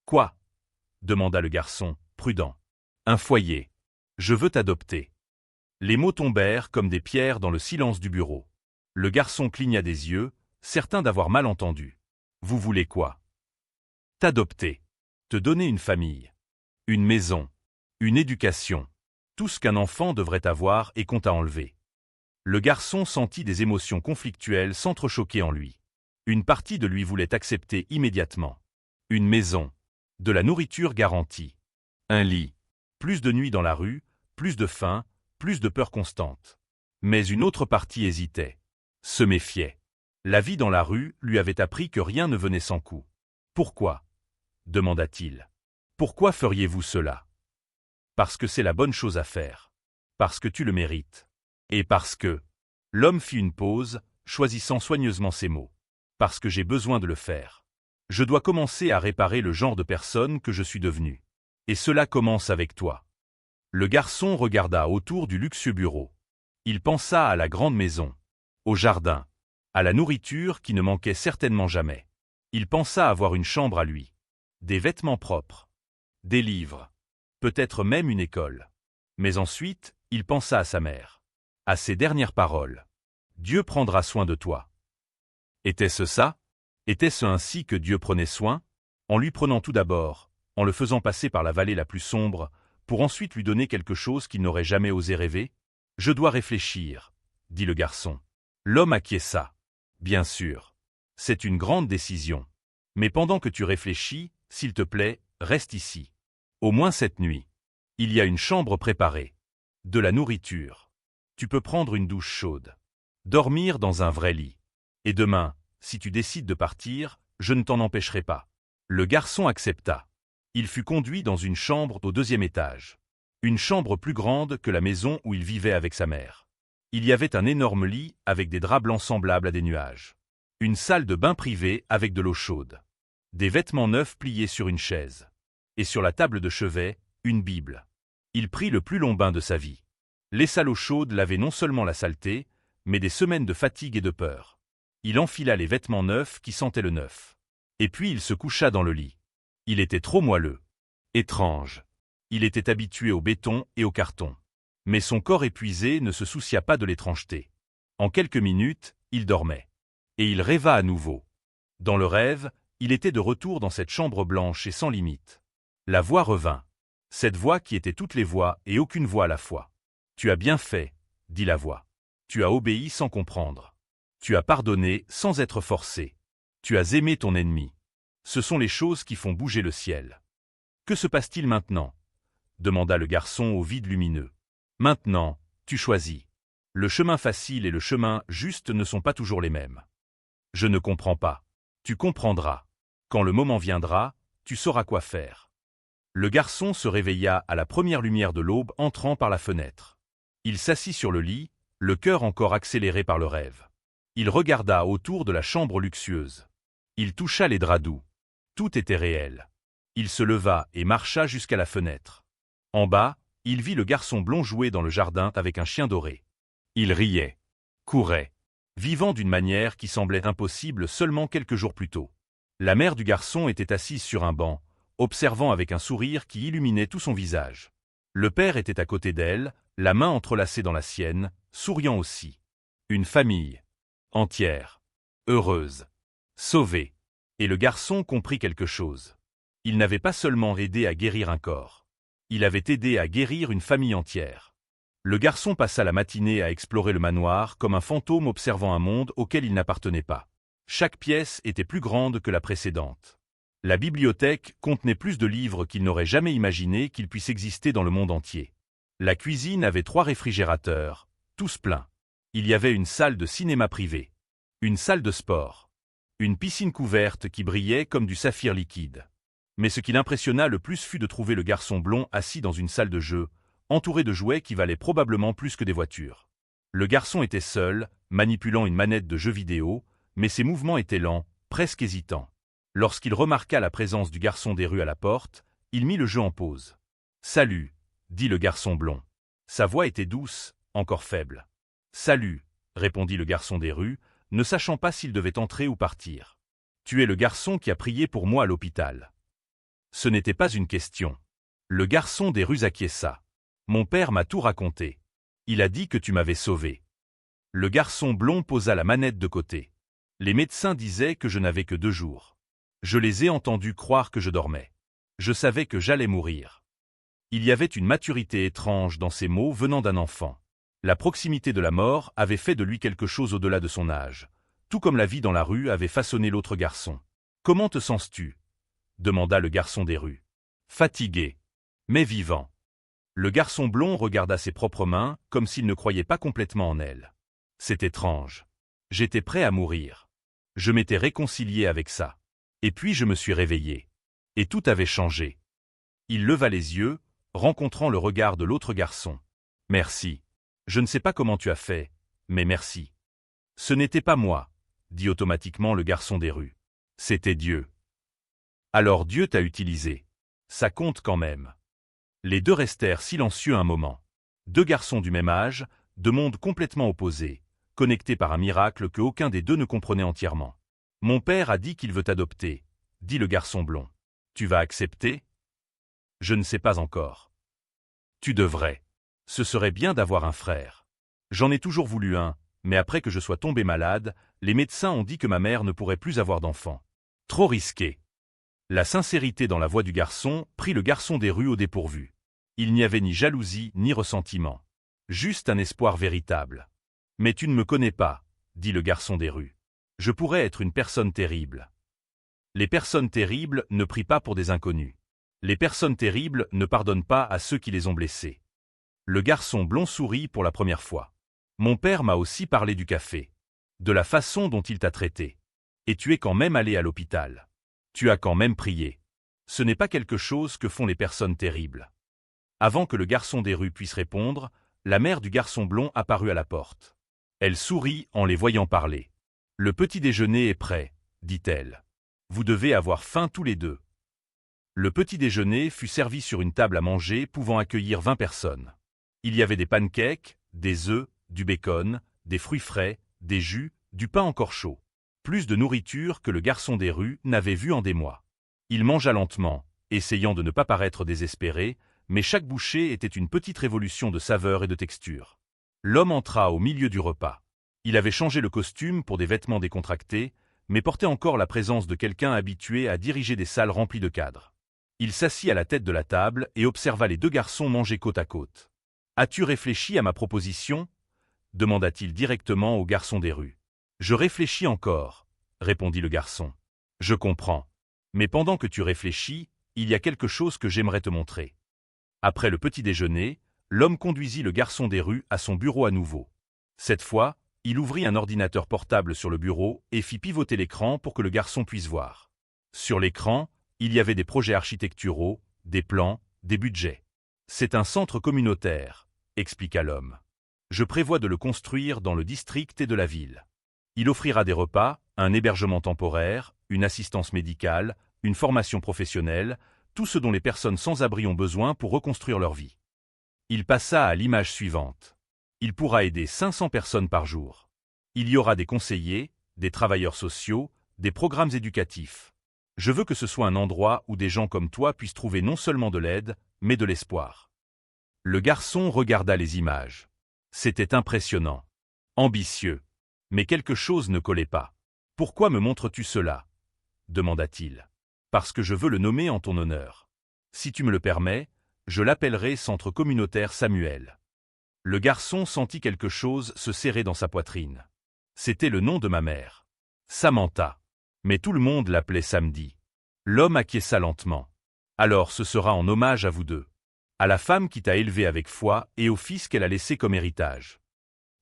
Quoi ?» demanda le garçon, prudent. « Un foyer. Je veux t'adopter. » Les mots tombèrent comme des pierres dans le silence du bureau. Le garçon cligna des yeux, certain d'avoir mal entendu. « Vous voulez quoi ? » ?»« T'adopter. Te donner une famille. Une maison. Une éducation. Tout ce qu'un enfant devrait avoir et qu'on t'a enlevé. » Le garçon sentit des émotions conflictuelles s'entrechoquer en lui. Une partie de lui voulait accepter immédiatement. Une maison. De la nourriture garantie. Un lit. Plus de nuits dans la rue, plus de faim, plus de peur constante. Mais une autre partie hésitait. Se méfiait. La vie dans la rue lui avait appris que rien ne venait sans coup. « Pourquoi ?» demanda-t-il. « Pourquoi feriez-vous cela ? » « Parce que c'est la bonne chose à faire. Parce que tu le mérites. Et parce que... » L'homme fit une pause, choisissant soigneusement ses mots. « Parce que j'ai besoin de le faire. Je dois commencer à réparer le genre de personne que je suis devenu. Et cela commence avec toi. » Le garçon regarda autour du luxueux bureau. Il pensa à la grande maison, au jardin, à la nourriture qui ne manquait certainement jamais. Il pensa avoir une chambre à lui, des vêtements propres, des livres, peut-être même une école. Mais ensuite, il pensa à sa mère, à ses dernières paroles. « Dieu prendra soin de toi. » Était-ce ça ? Était-ce ainsi que Dieu prenait soin ? En lui prenant tout d'abord, en le faisant passer par la vallée la plus sombre, pour ensuite lui donner quelque chose qu'il n'aurait jamais osé rêver ? « Je dois réfléchir, » dit le garçon. L'homme acquiesça. « Bien sûr. C'est une grande décision. Mais pendant que tu réfléchis, s'il te plaît, reste ici. Au moins cette nuit. Il y a une chambre préparée. De la nourriture. Tu peux prendre une douche chaude. Dormir dans un vrai lit. Et demain, si tu décides de partir, je ne t'en empêcherai pas. » Le garçon accepta. Il fut conduit dans une chambre au 2e étage. Une chambre plus grande que la maison où il vivait avec sa mère. Il y avait un énorme lit avec des draps blancs semblables à des nuages. Une salle de bain privée avec de l'eau chaude. Des vêtements neufs pliés sur une chaise. Et sur la table de chevet, une Bible. Il prit le plus long bain de sa vie. Laissa l'eau chaude laver non seulement la saleté, mais des semaines de fatigue et de peur. Il enfila les vêtements neufs qui sentaient le neuf. Et puis il se coucha dans le lit. Il était trop moelleux. Étrange. Il était habitué au béton et au carton. Mais son corps épuisé ne se soucia pas de l'étrangeté. En quelques minutes, il dormait. Et il rêva à nouveau. Dans le rêve, il était de retour dans cette chambre blanche et sans limite. La voix revint. Cette voix qui était toutes les voix et aucune voix à la fois. « Tu as bien fait, » dit la voix. « Tu as obéi sans comprendre. Tu as pardonné sans être forcé. Tu as aimé ton ennemi. Ce sont les choses qui font bouger le ciel. » « Que se passe-t-il maintenant ?» demanda le garçon au vide lumineux. « Maintenant, tu choisis. Le chemin facile et le chemin juste ne sont pas toujours les mêmes. »« Je ne comprends pas. »« Tu comprendras. Quand le moment viendra, tu sauras quoi faire. » Le garçon se réveilla à la première lumière de l'aube entrant par la fenêtre. Il s'assit sur le lit, le cœur encore accéléré par le rêve. Il regarda autour de la chambre luxueuse. Il toucha les draps doux. Tout était réel. Il se leva et marcha jusqu'à la fenêtre. En bas, il vit le garçon blond jouer dans le jardin avec un chien doré. Il riait, courait, vivant d'une manière qui semblait impossible seulement quelques jours plus tôt. La mère du garçon était assise sur un banc, observant avec un sourire qui illuminait tout son visage. Le père était à côté d'elle, la main entrelacée dans la sienne, souriant aussi. Une famille, entière, heureuse, sauvée. Et le garçon comprit quelque chose. Il n'avait pas seulement aidé à guérir un corps. Il avait aidé à guérir une famille entière. Le garçon passa la matinée à explorer le manoir comme un fantôme observant un monde auquel il n'appartenait pas. Chaque pièce était plus grande que la précédente. La bibliothèque contenait plus de livres qu'il n'aurait jamais imaginé qu'ils puissent exister dans le monde entier. La cuisine avait 3 réfrigérateurs, tous pleins. Il y avait une salle de cinéma privée, une salle de sport, une piscine couverte qui brillait comme du saphir liquide. Mais ce qui l'impressionna le plus fut de trouver le garçon blond assis dans une salle de jeu, entouré de jouets qui valaient probablement plus que des voitures. Le garçon était seul, manipulant une manette de jeu vidéo, mais ses mouvements étaient lents, presque hésitants. Lorsqu'il remarqua la présence du garçon des rues à la porte, il mit le jeu en pause. « Salut », dit le garçon blond. Sa voix était douce, encore faible. « Salut », répondit le garçon des rues, ne sachant pas s'il devait entrer ou partir. « Tu es le garçon qui a prié pour moi à l'hôpital. » Ce n'était pas une question. Le garçon des rues acquiesça. « Mon père m'a tout raconté. Il a dit que tu m'avais sauvé. » Le garçon blond posa la manette de côté. « Les médecins disaient que je n'avais que 2 jours. Je les ai entendus croire que je dormais. Je savais que j'allais mourir. » Il y avait une maturité étrange dans ces mots venant d'un enfant. La proximité de la mort avait fait de lui quelque chose au-delà de son âge, tout comme la vie dans la rue avait façonné l'autre garçon. « Comment te sens-tu » demanda le garçon des rues. « Fatigué, mais vivant. » Le garçon blond regarda ses propres mains comme s'il ne croyait pas complètement en elles. C'est étrange. J'étais prêt à mourir. Je m'étais réconcilié avec ça. Et puis je me suis réveillé. Et tout avait changé. Il leva les yeux, rencontrant le regard de l'autre garçon. « Merci. Je ne sais pas comment tu as fait, mais merci. »« Ce n'était pas moi, » dit automatiquement le garçon des rues. « C'était Dieu. »« Alors Dieu t'a utilisé. Ça compte quand même. » Les deux restèrent silencieux un moment. 2 garçons du même âge, 2 mondes complètement opposés, connectés par un miracle que aucun des 2 ne comprenait entièrement. « Mon père a dit qu'il veut t'adopter, » dit le garçon blond. « Tu vas accepter ? » ?»« Je ne sais pas encore. »« Tu devrais. Ce serait bien d'avoir un frère. J'en ai toujours voulu un, mais après que je sois tombé malade, les médecins ont dit que ma mère ne pourrait plus avoir d'enfant. Trop risqué. » La sincérité dans la voix du garçon prit le garçon des rues au dépourvu. Il n'y avait ni jalousie ni ressentiment. Juste un espoir véritable. « Mais tu ne me connais pas, » dit le garçon des rues. « Je pourrais être une personne terrible. » Les personnes terribles ne prient pas pour des inconnus. Les personnes terribles ne pardonnent pas à ceux qui les ont blessés. Le garçon blond sourit pour la première fois. « Mon père m'a aussi parlé du café. De la façon dont il t'a traité. Et tu es quand même allé à l'hôpital. Tu as quand même prié. Ce n'est pas quelque chose que font les personnes terribles. » Avant que le garçon des rues puisse répondre, la mère du garçon blond apparut à la porte. Elle sourit en les voyant parler. « Le petit déjeuner est prêt, » dit-elle. « Vous devez avoir faim tous les 2. » Le petit déjeuner fut servi sur une table à manger pouvant accueillir 20 personnes. Il y avait des pancakes, des œufs, du bacon, des fruits frais, des jus, du pain encore chaud. Plus de nourriture que le garçon des rues n'avait vu en des mois. Il mangea lentement, essayant de ne pas paraître désespéré, mais chaque bouchée était une petite révolution de saveur et de texture. L'homme entra au milieu du repas. Il avait changé le costume pour des vêtements décontractés, mais portait encore la présence de quelqu'un habitué à diriger des salles remplies de cadres. Il s'assit à la tête de la table et observa les 2 garçons manger côte à côte. « As-tu réfléchi à ma proposition » demanda-t-il directement au garçon des rues. « Je réfléchis encore, » répondit le garçon. « Je comprends. Mais pendant que tu réfléchis, il y a quelque chose que j'aimerais te montrer. » Après le petit déjeuner, l'homme conduisit le garçon des rues à son bureau à nouveau. Cette fois, il ouvrit un ordinateur portable sur le bureau et fit pivoter l'écran pour que le garçon puisse voir. Sur l'écran, il y avait des projets architecturaux, des plans, des budgets. « C'est un centre communautaire, » expliqua l'homme. « Je prévois de le construire dans le district et de la ville. Il offrira des repas, un hébergement temporaire, une assistance médicale, une formation professionnelle, tout ce dont les personnes sans abri ont besoin pour reconstruire leur vie. » Il passa à l'image suivante. Il pourra aider 500 personnes par jour. Il y aura des conseillers, des travailleurs sociaux, des programmes éducatifs. Je veux que ce soit un endroit où des gens comme toi puissent trouver non seulement de l'aide, mais de l'espoir. Le garçon regarda les images. C'était impressionnant. Ambitieux. Mais quelque chose ne collait pas. « Pourquoi me montres-tu cela » demanda-t-il. « Parce que je veux le nommer en ton honneur. Si tu me le permets, je l'appellerai Centre communautaire Samuel. » Le garçon sentit quelque chose se serrer dans sa poitrine. C'était le nom de ma mère. Samantha. Mais tout le monde l'appelait Samedi. L'homme acquiesça lentement. Alors ce sera en hommage à vous deux. À la femme qui t'a élevé avec foi et au fils qu'elle a laissé comme héritage.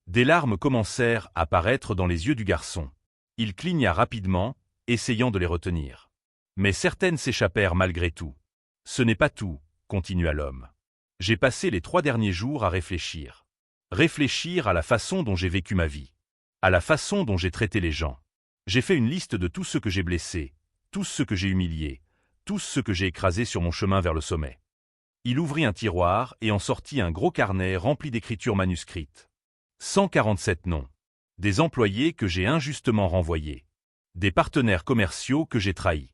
Des larmes commencèrent à paraître dans les yeux du garçon. Il cligna rapidement, essayant de les retenir. Mais certaines s'échappèrent malgré tout. Ce n'est pas tout, continua l'homme. J'ai passé les 3 derniers jours à réfléchir. Réfléchir à la façon dont j'ai vécu ma vie. À la façon dont j'ai traité les gens. J'ai fait une liste de tous ceux que j'ai blessés, tous ceux que j'ai humiliés, tous ceux que j'ai écrasés sur mon chemin vers le sommet. Il ouvrit un tiroir et en sortit un gros carnet rempli d'écritures manuscrites. 147 noms. Des employés que j'ai injustement renvoyés. Des partenaires commerciaux que j'ai trahis.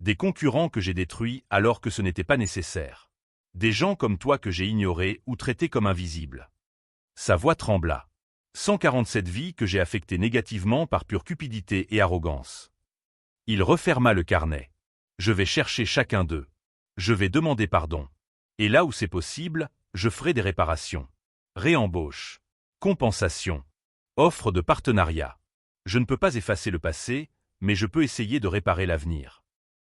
Des concurrents que j'ai détruits alors que ce n'était pas nécessaire. Des gens comme toi que j'ai ignorés ou traités comme invisibles. Sa voix trembla. 147 vies que j'ai affectées négativement par pure cupidité et arrogance. Il referma le carnet. Je vais chercher chacun d'eux. Je vais demander pardon. Et là où c'est possible, je ferai des réparations. Réembauche. Compensation. Offre de partenariat. Je ne peux pas effacer le passé, mais je peux essayer de réparer l'avenir.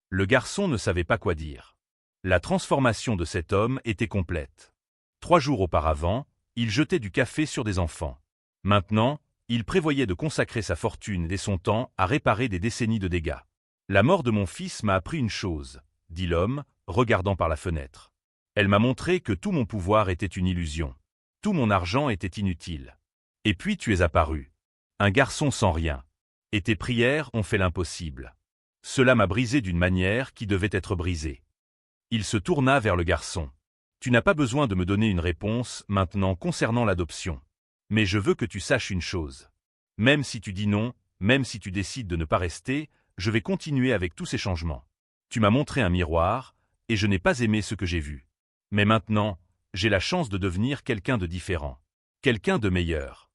Le garçon ne savait pas quoi dire. La transformation de cet homme était complète. 3 jours auparavant, il jetait du café sur des enfants. Maintenant, il prévoyait de consacrer sa fortune et son temps à réparer des décennies de dégâts. La mort de mon fils m'a appris une chose, dit l'homme, regardant par la fenêtre. Elle m'a montré que tout mon pouvoir était une illusion. Tout mon argent était inutile. Et puis tu es apparu. Un garçon sans rien. Et tes prières ont fait l'impossible. Cela m'a brisé d'une manière qui devait être brisée. Il se tourna vers le garçon. Tu n'as pas besoin de me donner une réponse maintenant concernant l'adoption. Mais je veux que tu saches une chose. Même si tu dis non, même si tu décides de ne pas rester, je vais continuer avec tous ces changements. Tu m'as montré un miroir, et je n'ai pas aimé ce que j'ai vu. Mais maintenant, j'ai la chance de devenir quelqu'un de différent. Quelqu'un de meilleur.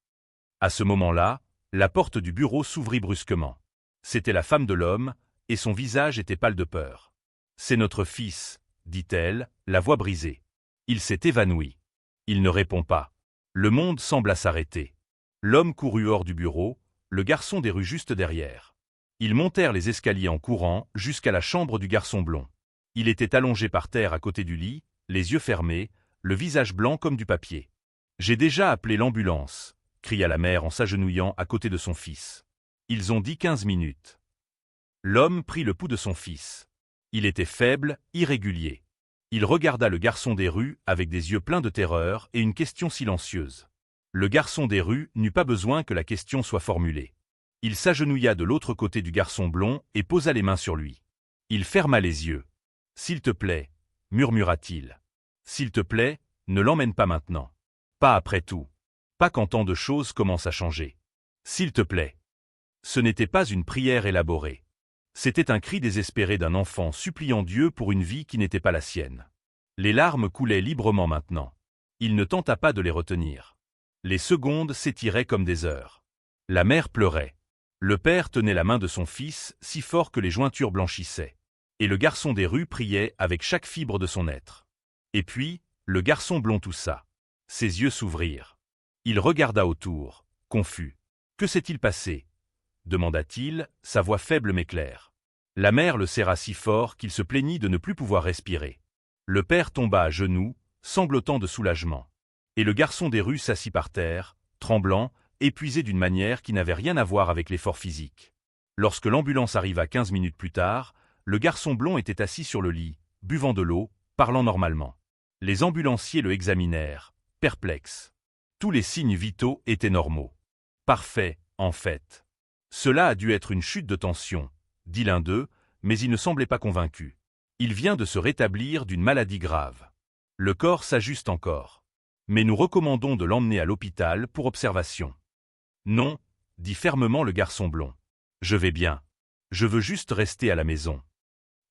À ce moment-là, la porte du bureau s'ouvrit brusquement. C'était la femme de l'homme, et son visage était pâle de peur. « C'est notre fils, » dit-elle, la voix brisée. Il s'est évanoui. Il ne répond pas. Le monde sembla s'arrêter. L'homme courut hors du bureau, le garçon des rues juste derrière. Ils montèrent les escaliers en courant jusqu'à la chambre du garçon blond. Il était allongé par terre à côté du lit, les yeux fermés, le visage blanc comme du papier. « J'ai déjà appelé l'ambulance », cria la mère en s'agenouillant à côté de son fils. Ils ont dit 15 minutes. L'homme prit le pouls de son fils. Il était faible, irrégulier. Il regarda le garçon des rues avec des yeux pleins de terreur et une question silencieuse. Le garçon des rues n'eut pas besoin que la question soit formulée. Il s'agenouilla de l'autre côté du garçon blond et posa les mains sur lui. Il ferma les yeux. « S'il te plaît, » murmura-t-il. « S'il te plaît, ne l'emmène pas maintenant. Pas après tout. Pas quand tant de choses commencent à changer. S'il te plaît. » Ce n'était pas une prière élaborée. C'était un cri désespéré d'un enfant suppliant Dieu pour une vie qui n'était pas la sienne. Les larmes coulaient librement maintenant. Il ne tenta pas de les retenir. Les secondes s'étiraient comme des heures. La mère pleurait. Le père tenait la main de son fils si fort que les jointures blanchissaient. Et le garçon des rues priait avec chaque fibre de son être. Et puis, le garçon blond toussa. Ses yeux s'ouvrirent. Il regarda autour, confus. « Que s'est-il passé ?» demanda-t-il, sa voix faible mais claire. La mère le serra si fort qu'il se plaignit de ne plus pouvoir respirer. Le père tomba à genoux, sanglotant de soulagement. Et le garçon des rues s'assit par terre, tremblant, épuisé d'une manière qui n'avait rien à voir avec l'effort physique. Lorsque l'ambulance arriva 15 minutes plus tard, le garçon blond était assis sur le lit, buvant de l'eau, parlant normalement. Les ambulanciers le examinèrent, perplexes. Tous les signes vitaux étaient normaux. Parfait, en fait. Cela a dû être une chute de tension, dit l'un d'eux, mais il ne semblait pas convaincu. Il vient de se rétablir d'une maladie grave. Le corps s'ajuste encore. Mais nous recommandons de l'emmener à l'hôpital pour observation. Non, dit fermement le garçon blond. Je vais bien. Je veux juste rester à la maison.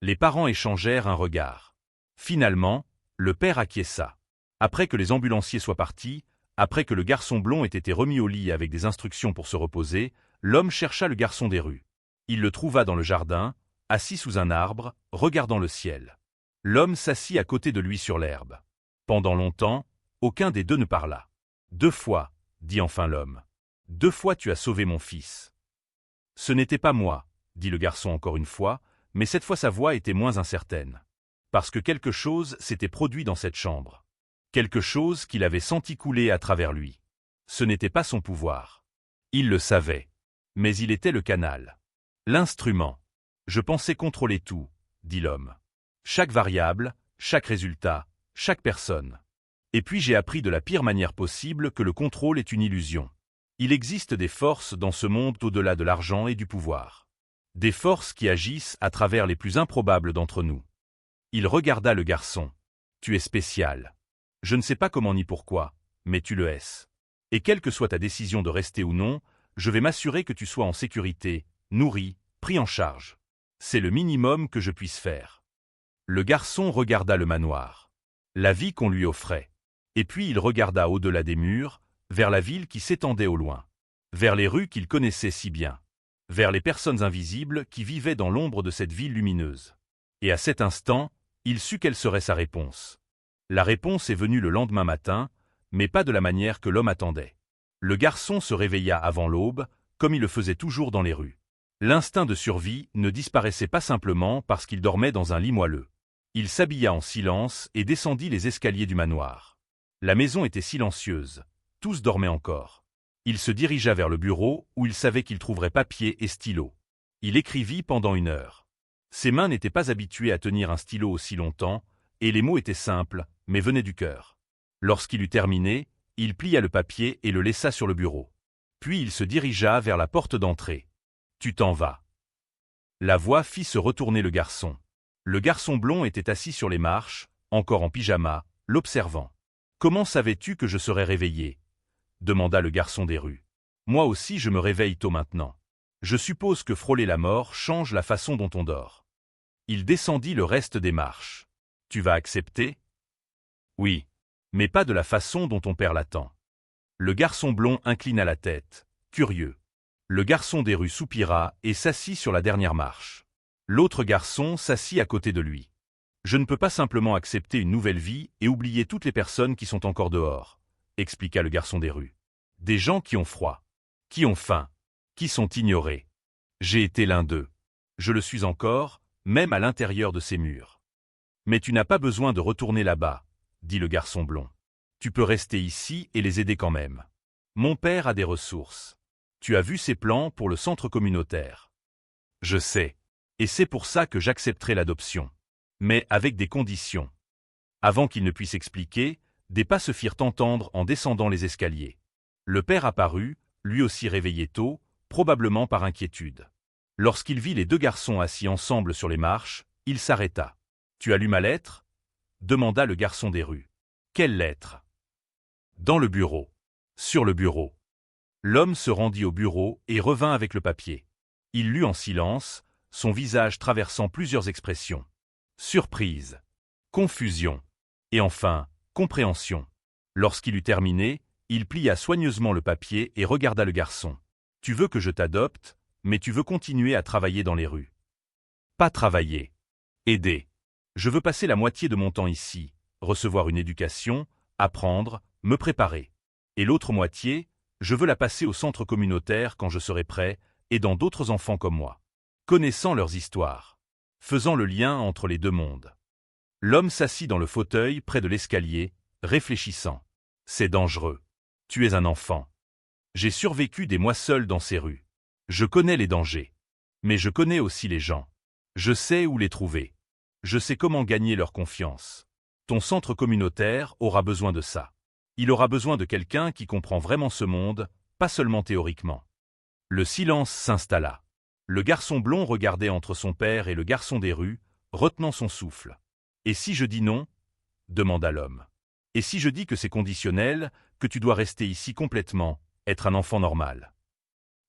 Les parents échangèrent un regard. Finalement, le père acquiesça. Après que les ambulanciers soient partis, après que le garçon blond ait été remis au lit avec des instructions pour se reposer, l'homme chercha le garçon des rues. Il le trouva dans le jardin, assis sous un arbre, regardant le ciel. L'homme s'assit à côté de lui sur l'herbe. Pendant longtemps, aucun des deux ne parla. 2 fois, dit enfin l'homme. 2 fois tu as sauvé mon fils. Ce n'était pas moi, dit le garçon encore une fois, mais cette fois sa voix était moins incertaine. Parce que quelque chose s'était produit dans cette chambre. Quelque chose qu'il avait senti couler à travers lui. Ce n'était pas son pouvoir. Il le savait. Mais il était le canal. L'instrument. Je pensais contrôler tout, dit l'homme. Chaque variable, chaque résultat, chaque personne. Et puis j'ai appris de la pire manière possible que le contrôle est une illusion. Il existe des forces dans ce monde au-delà de l'argent et du pouvoir. Des forces qui agissent à travers les plus improbables d'entre nous. Il regarda le garçon. Tu es spécial. Je ne sais pas comment ni pourquoi, mais tu le es. Et quelle que soit ta décision de rester ou non, je vais m'assurer que tu sois en sécurité, nourri, pris en charge. C'est le minimum que je puisse faire. Le garçon regarda le manoir. La vie qu'on lui offrait. Et puis il regarda au-delà des murs, vers la ville qui s'étendait au loin. Vers les rues qu'il connaissait si bien. Vers les personnes invisibles qui vivaient dans l'ombre de cette ville lumineuse. Et à cet instant, il sut quelle serait sa réponse. La réponse est venue le lendemain matin, mais pas de la manière que l'homme attendait. Le garçon se réveilla avant l'aube, comme il le faisait toujours dans les rues. L'instinct de survie ne disparaissait pas simplement parce qu'il dormait dans un lit moelleux. Il s'habilla en silence et descendit les escaliers du manoir. La maison était silencieuse, tous dormaient encore. Il se dirigea vers le bureau où il savait qu'il trouverait papier et stylo. Il écrivit pendant 1 heure. Ses mains n'étaient pas habituées à tenir un stylo aussi longtemps, et les mots étaient simples, mais venaient du cœur. Lorsqu'il eut terminé, il plia le papier et le laissa sur le bureau. Puis il se dirigea vers la porte d'entrée. « Tu t'en vas. » La voix fit se retourner le garçon. Le garçon blond était assis sur les marches, encore en pyjama, l'observant. « Comment savais-tu que je serais réveillé ?» demanda le garçon des rues. « Moi aussi je me réveille tôt maintenant. Je suppose que frôler la mort change la façon dont on dort. » Il descendit le reste des marches. « Tu vas accepter ?» ?»« Oui, mais pas de la façon dont ton père l'attend. » Le garçon blond inclina la tête, curieux. Le garçon des rues soupira et s'assit sur la dernière marche. L'autre garçon s'assit à côté de lui. « Je ne peux pas simplement accepter une nouvelle vie et oublier toutes les personnes qui sont encore dehors, » expliqua le garçon des rues. « Des gens qui ont froid, qui ont faim, qui sont ignorés. J'ai été l'un d'eux. Je le suis encore, même à l'intérieur de ces murs. »« Mais tu n'as pas besoin de retourner là-bas, » dit le garçon blond. « Tu peux rester ici et les aider quand même. Mon père a des ressources. Tu as vu ses plans pour le centre communautaire. Je sais. Et c'est pour ça que j'accepterai l'adoption. Mais avec des conditions. » Avant qu'il ne puisse expliquer, des pas se firent entendre en descendant les escaliers. Le père apparut, lui aussi réveillé tôt, probablement par inquiétude. Lorsqu'il vit les 2 garçons assis ensemble sur les marches, il s'arrêta. « Tu as lu ma lettre ?» demanda le garçon des rues. « Quelle lettre ?» ?»« Dans le bureau. »« Sur le bureau. » L'homme se rendit au bureau et revint avec le papier. Il lut en silence, son visage traversant plusieurs expressions. Surprise, confusion, et enfin, compréhension. Lorsqu'il eut terminé, il plia soigneusement le papier et regarda le garçon. « Tu veux que je t'adopte, mais tu veux continuer à travailler dans les rues. »« Pas travailler. Aider. Je veux passer la moitié de mon temps ici, recevoir une éducation, apprendre, me préparer. Et l'autre moitié, je veux la passer au centre communautaire quand je serai prêt, aidant d'autres enfants comme moi. Connaissant leurs histoires. Faisant le lien entre les 2 mondes. » L'homme s'assit dans le fauteuil près de l'escalier, réfléchissant. « C'est dangereux. Tu es un enfant. J'ai survécu des mois seul dans ces rues. Je connais les dangers. Mais je connais aussi les gens. Je sais où les trouver. Je sais comment gagner leur confiance. Ton centre communautaire aura besoin de ça. Il aura besoin de quelqu'un qui comprend vraiment ce monde, pas seulement théoriquement. » Le silence s'installa. Le garçon blond regardait entre son père et le garçon des rues, retenant son souffle. « Et si je dis non ?» demanda l'homme. « Et si je dis que c'est conditionnel, que tu dois rester ici complètement, être un enfant normal ?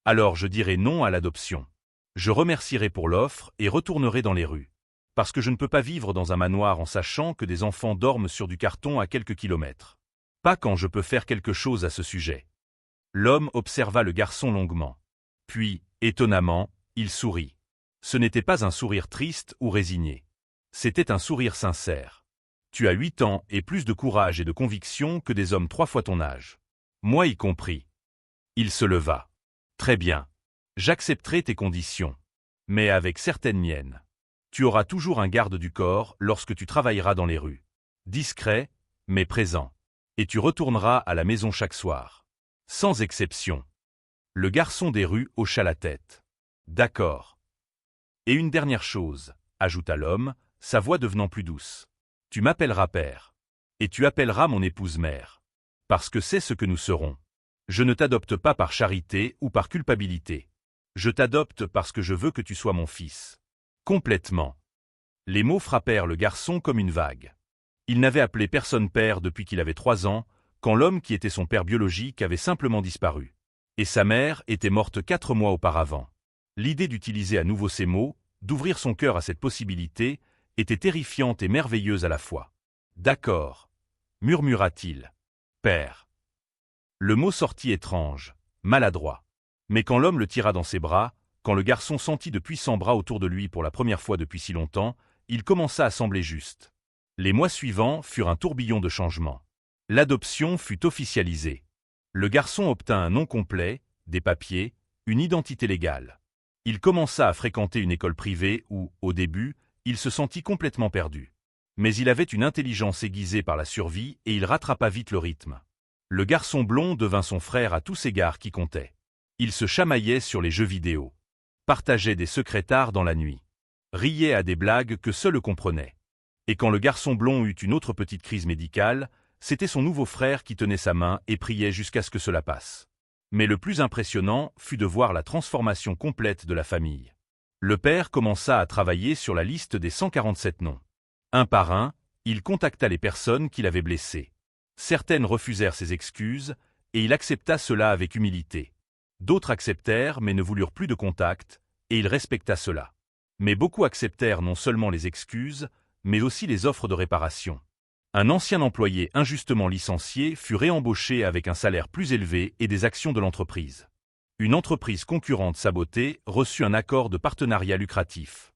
Alors je dirai non à l'adoption. Je remercierai pour l'offre et retournerai dans les rues. Parce que je ne peux pas vivre dans un manoir en sachant que des enfants dorment sur du carton à quelques kilomètres. Pas quand je peux faire quelque chose à ce sujet. » L'homme observa le garçon longuement. Puis, étonnamment, il sourit. Ce n'était pas un sourire triste ou résigné. C'était un sourire sincère. « Tu as 8 ans et plus de courage et de conviction que des hommes 3 fois ton âge. Moi y compris. Il se leva. Très bien. J'accepterai tes conditions. Mais avec certaines miennes. Tu auras toujours un garde du corps lorsque tu travailleras dans les rues. Discret, mais présent. Et tu retourneras à la maison chaque soir. Sans exception. Le garçon des rues hocha la tête. D'accord. Et une dernière chose, ajouta l'homme, sa voix devenant plus douce. Tu m'appelleras père. Et tu appelleras mon épouse mère. Parce que c'est ce que nous serons. Je ne t'adopte pas par charité ou par culpabilité. Je t'adopte parce que je veux que tu sois mon fils. Complètement. Les mots frappèrent le garçon comme une vague. Il n'avait appelé personne père depuis qu'il avait 3 ans, quand l'homme qui était son père biologique avait simplement disparu. Et sa mère était morte 4 mois auparavant. L'idée d'utiliser à nouveau ces mots, d'ouvrir son cœur à cette possibilité, était terrifiante et merveilleuse à la fois. D'accord, murmura-t-il. Père. Le mot sortit étrange, maladroit. Mais quand l'homme le tira dans ses bras, quand le garçon sentit de puissants bras autour de lui pour la première fois depuis si longtemps, il commença à sembler juste. Les mois suivants furent un tourbillon de changements. L'adoption fut officialisée. Le garçon obtint un nom complet, des papiers, une identité légale. Il commença à fréquenter une école privée où, au début, il se sentit complètement perdu. Mais il avait une intelligence aiguisée par la survie et il rattrapa vite le rythme. Le garçon blond devint son frère à tous égards qui comptait. Il se chamaillait sur les jeux vidéo. Partageait des secrets tard dans la nuit. Riait à des blagues que seul comprenait. Et quand le garçon blond eut une autre petite crise médicale, c'était son nouveau frère qui tenait sa main et priait jusqu'à ce que cela passe. Mais le plus impressionnant fut de voir la transformation complète de la famille. Le père commença à travailler sur la liste des 147 noms. Un par un, il contacta les personnes qu'il avait blessées. Certaines refusèrent ses excuses, et il accepta cela avec humilité. D'autres acceptèrent mais ne voulurent plus de contact, et il respecta cela. Mais beaucoup acceptèrent non seulement les excuses, mais aussi les offres de réparation. Un ancien employé injustement licencié fut réembauché avec un salaire plus élevé et des actions de l'entreprise. Une entreprise concurrente sabotée reçut un accord de partenariat lucratif.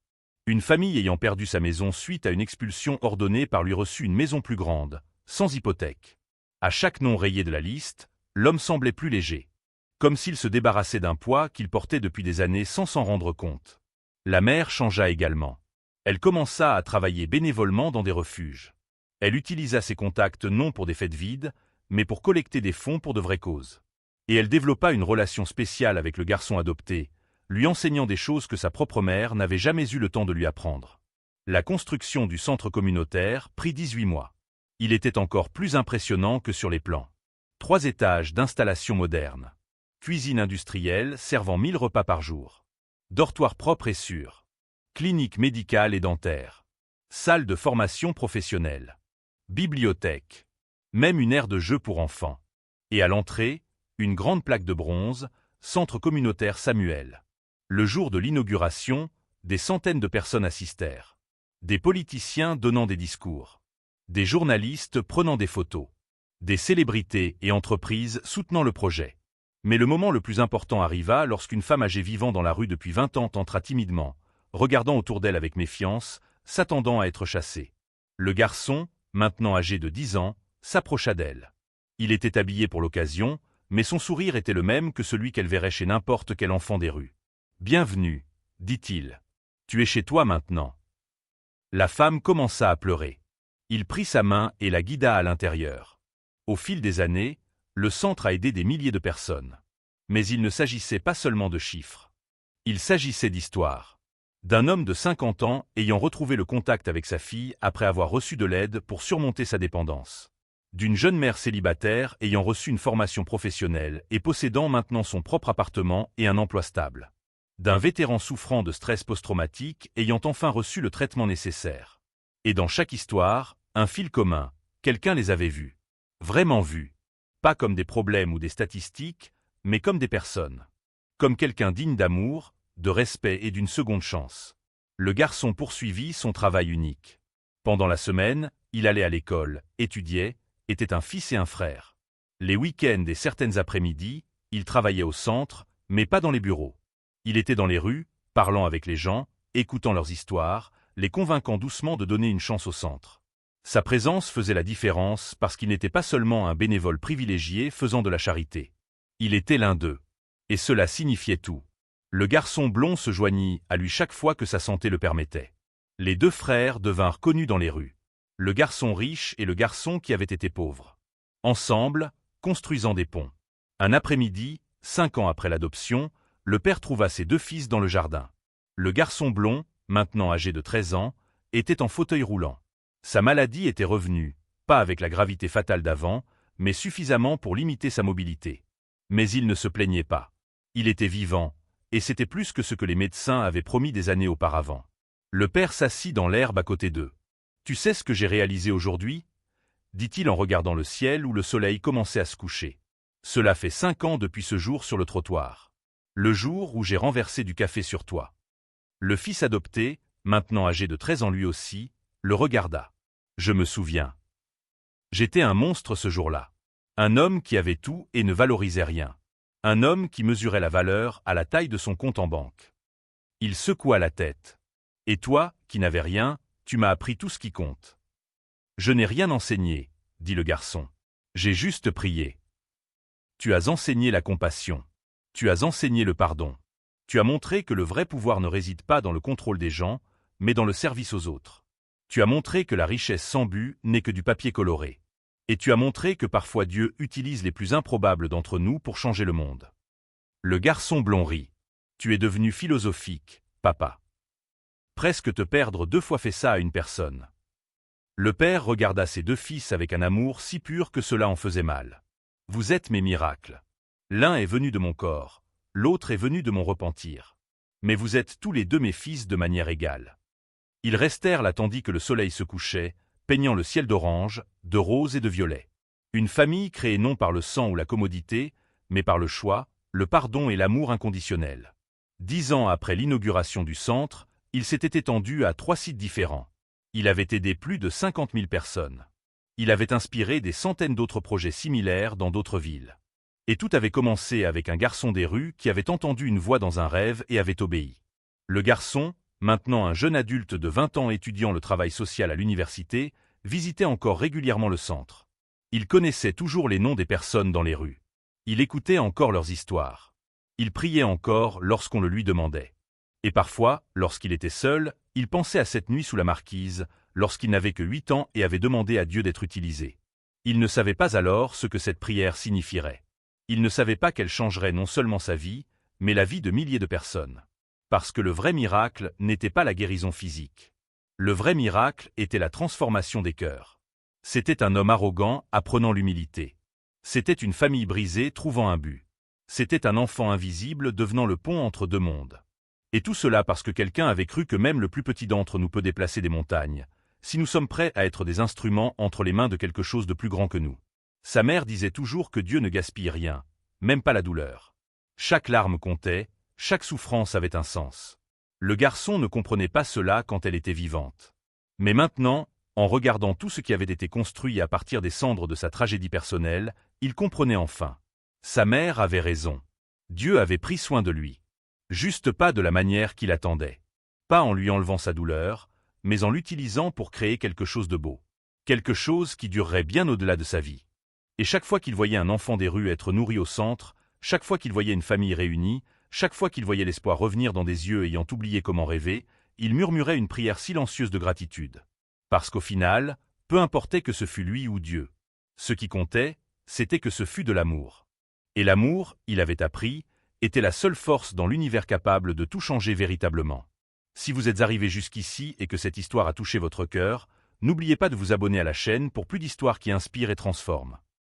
Une famille ayant perdu sa maison suite à une expulsion ordonnée par lui reçut une maison plus grande, sans hypothèque. À chaque nom rayé de la liste, l'homme semblait plus léger. Comme s'il se débarrassait d'un poids qu'il portait depuis des années sans s'en rendre compte. La mère changea également. Elle commença à travailler bénévolement dans des refuges. Elle utilisa ses contacts non pour des fêtes vides, mais pour collecter des fonds pour de vraies causes. Et elle développa une relation spéciale avec le garçon adopté, lui enseignant des choses que sa propre mère n'avait jamais eu le temps de lui apprendre. La construction du centre communautaire prit 18 mois. Il était encore plus impressionnant que sur les plans. 3 étages d'installation moderne. Cuisine industrielle servant 1000 repas par jour. Dortoir propre et sûr. Clinique médicale et dentaire. Salle de formation professionnelle. Bibliothèque. Même une aire de jeu pour enfants. Et à l'entrée, une grande plaque de bronze, Centre communautaire Samuel. Le jour de l'inauguration, des centaines de personnes assistèrent. Des politiciens donnant des discours. Des journalistes prenant des photos. Des célébrités et entreprises soutenant le projet. Mais le moment le plus important arriva lorsqu'une femme âgée vivant dans la rue depuis 20 ans entra timidement, regardant autour d'elle avec méfiance, s'attendant à être chassée. Le garçon, maintenant âgé de 10 ans, s'approcha d'elle. Il était habillé pour l'occasion, mais son sourire était le même que celui qu'elle verrait chez n'importe quel enfant des rues. « Bienvenue, dit-il. Tu es chez toi maintenant. » La femme commença à pleurer. Il prit sa main et la guida à l'intérieur. Au fil des années, le centre a aidé des milliers de personnes. Mais il ne s'agissait pas seulement de chiffres. Il s'agissait d'histoire. D'un homme de 50 ans ayant retrouvé le contact avec sa fille après avoir reçu de l'aide pour surmonter sa dépendance. D'une jeune mère célibataire ayant reçu une formation professionnelle et possédant maintenant son propre appartement et un emploi stable. D'un vétéran souffrant de stress post-traumatique ayant enfin reçu le traitement nécessaire. Et dans chaque histoire, un fil commun, quelqu'un les avait vus. Vraiment vus. Pas comme des problèmes ou des statistiques, mais comme des personnes. Comme quelqu'un digne d'amour, de respect et d'une seconde chance. Le garçon poursuivit son travail unique. Pendant la semaine, il allait à l'école, étudiait, était un fils et un frère. Les week-ends et certaines après-midi, il travaillait au centre, mais pas dans les bureaux. Il était dans les rues, parlant avec les gens, écoutant leurs histoires, les convainquant doucement de donner une chance au centre. Sa présence faisait la différence parce qu'il n'était pas seulement un bénévole privilégié faisant de la charité. Il était l'un d'eux. Et cela signifiait tout. Le garçon blond se joignit à lui chaque fois que sa santé le permettait. Les deux frères devinrent connus dans les rues. Le garçon riche et le garçon qui avait été pauvre. Ensemble, construisant des ponts. Un après-midi, 5 ans après l'adoption, le père trouva ses deux fils dans le jardin. Le garçon blond, maintenant âgé de 13 ans, était en fauteuil roulant. Sa maladie était revenue, pas avec la gravité fatale d'avant, mais suffisamment pour limiter sa mobilité. Mais il ne se plaignait pas. Il était vivant, et c'était plus que ce que les médecins avaient promis des années auparavant. Le père s'assit dans l'herbe à côté d'eux. « Tu sais ce que j'ai réalisé aujourd'hui » dit-il en regardant le ciel où le soleil commençait à se coucher. « Cela fait 5 ans depuis ce jour sur le trottoir. Le jour où j'ai renversé du café sur toi. » Le fils adopté, maintenant âgé de 13 ans lui aussi, le regarda. « Je me souviens. J'étais un monstre ce jour-là. Un homme qui avait tout et ne valorisait rien. Un homme qui mesurait la valeur à la taille de son compte en banque. » Il secoua la tête. « Et toi, qui n'avais rien, tu m'as appris tout ce qui compte. » « Je n'ai rien enseigné, » dit le garçon. « J'ai juste prié. » « Tu as enseigné la compassion. Tu as enseigné le pardon. Tu as montré que le vrai pouvoir ne réside pas dans le contrôle des gens, mais dans le service aux autres. Tu as montré que la richesse sans but n'est que du papier coloré. Et tu as montré que parfois Dieu utilise les plus improbables d'entre nous pour changer le monde. » Le garçon blond rit. « Tu es devenu philosophique, papa. Presque te perdre 2 fois fait ça à une personne. » Le père regarda ses deux fils avec un amour si pur que cela en faisait mal. « Vous êtes mes miracles. L'un est venu de mon corps, l'autre est venu de mon repentir. Mais vous êtes tous les deux mes fils de manière égale. » Ils restèrent là tandis que le soleil se couchait, peignant le ciel d'orange, de rose et de violet. Une famille créée non par le sang ou la commodité, mais par le choix, le pardon et l'amour inconditionnel. 10 ans après l'inauguration du centre, il s'était étendu à 3 sites différents. Il avait aidé plus de 50 000 personnes. Il avait inspiré des centaines d'autres projets similaires dans d'autres villes. Et tout avait commencé avec un garçon des rues qui avait entendu une voix dans un rêve et avait obéi. Le garçon, maintenant un jeune adulte de 20 ans étudiant le travail social à l'université, visitait encore régulièrement le centre. Il connaissait toujours les noms des personnes dans les rues. Il écoutait encore leurs histoires. Il priait encore lorsqu'on le lui demandait. Et parfois, lorsqu'il était seul, il pensait à cette nuit sous la marquise, lorsqu'il n'avait que 8 ans et avait demandé à Dieu d'être utilisé. Il ne savait pas alors ce que cette prière signifierait. Il ne savait pas qu'elle changerait non seulement sa vie, mais la vie de milliers de personnes. Parce que le vrai miracle n'était pas la guérison physique. Le vrai miracle était la transformation des cœurs. C'était un homme arrogant apprenant l'humilité. C'était une famille brisée trouvant un but. C'était un enfant invisible devenant le pont entre 2 mondes. Et tout cela parce que quelqu'un avait cru que même le plus petit d'entre nous peut déplacer des montagnes, si nous sommes prêts à être des instruments entre les mains de quelque chose de plus grand que nous. Sa mère disait toujours que Dieu ne gaspille rien, même pas la douleur. Chaque larme comptait, chaque souffrance avait un sens. Le garçon ne comprenait pas cela quand elle était vivante. Mais maintenant, en regardant tout ce qui avait été construit à partir des cendres de sa tragédie personnelle, il comprenait enfin. Sa mère avait raison. Dieu avait pris soin de lui. Juste pas de la manière qu'il attendait. Pas en lui enlevant sa douleur, mais en l'utilisant pour créer quelque chose de beau. Quelque chose qui durerait bien au-delà de sa vie. Et chaque fois qu'il voyait un enfant des rues être nourri au centre, chaque fois qu'il voyait une famille réunie, chaque fois qu'il voyait l'espoir revenir dans des yeux ayant oublié comment rêver, il murmurait une prière silencieuse de gratitude. Parce qu'au final, peu importait que ce fût lui ou Dieu. Ce qui comptait, c'était que ce fût de l'amour. Et l'amour, il avait appris, était la seule force dans l'univers capable de tout changer véritablement. Si vous êtes arrivé jusqu'ici et que cette histoire a touché votre cœur, n'oubliez pas de vous abonner à la chaîne pour plus d'histoires qui inspirent et transforment.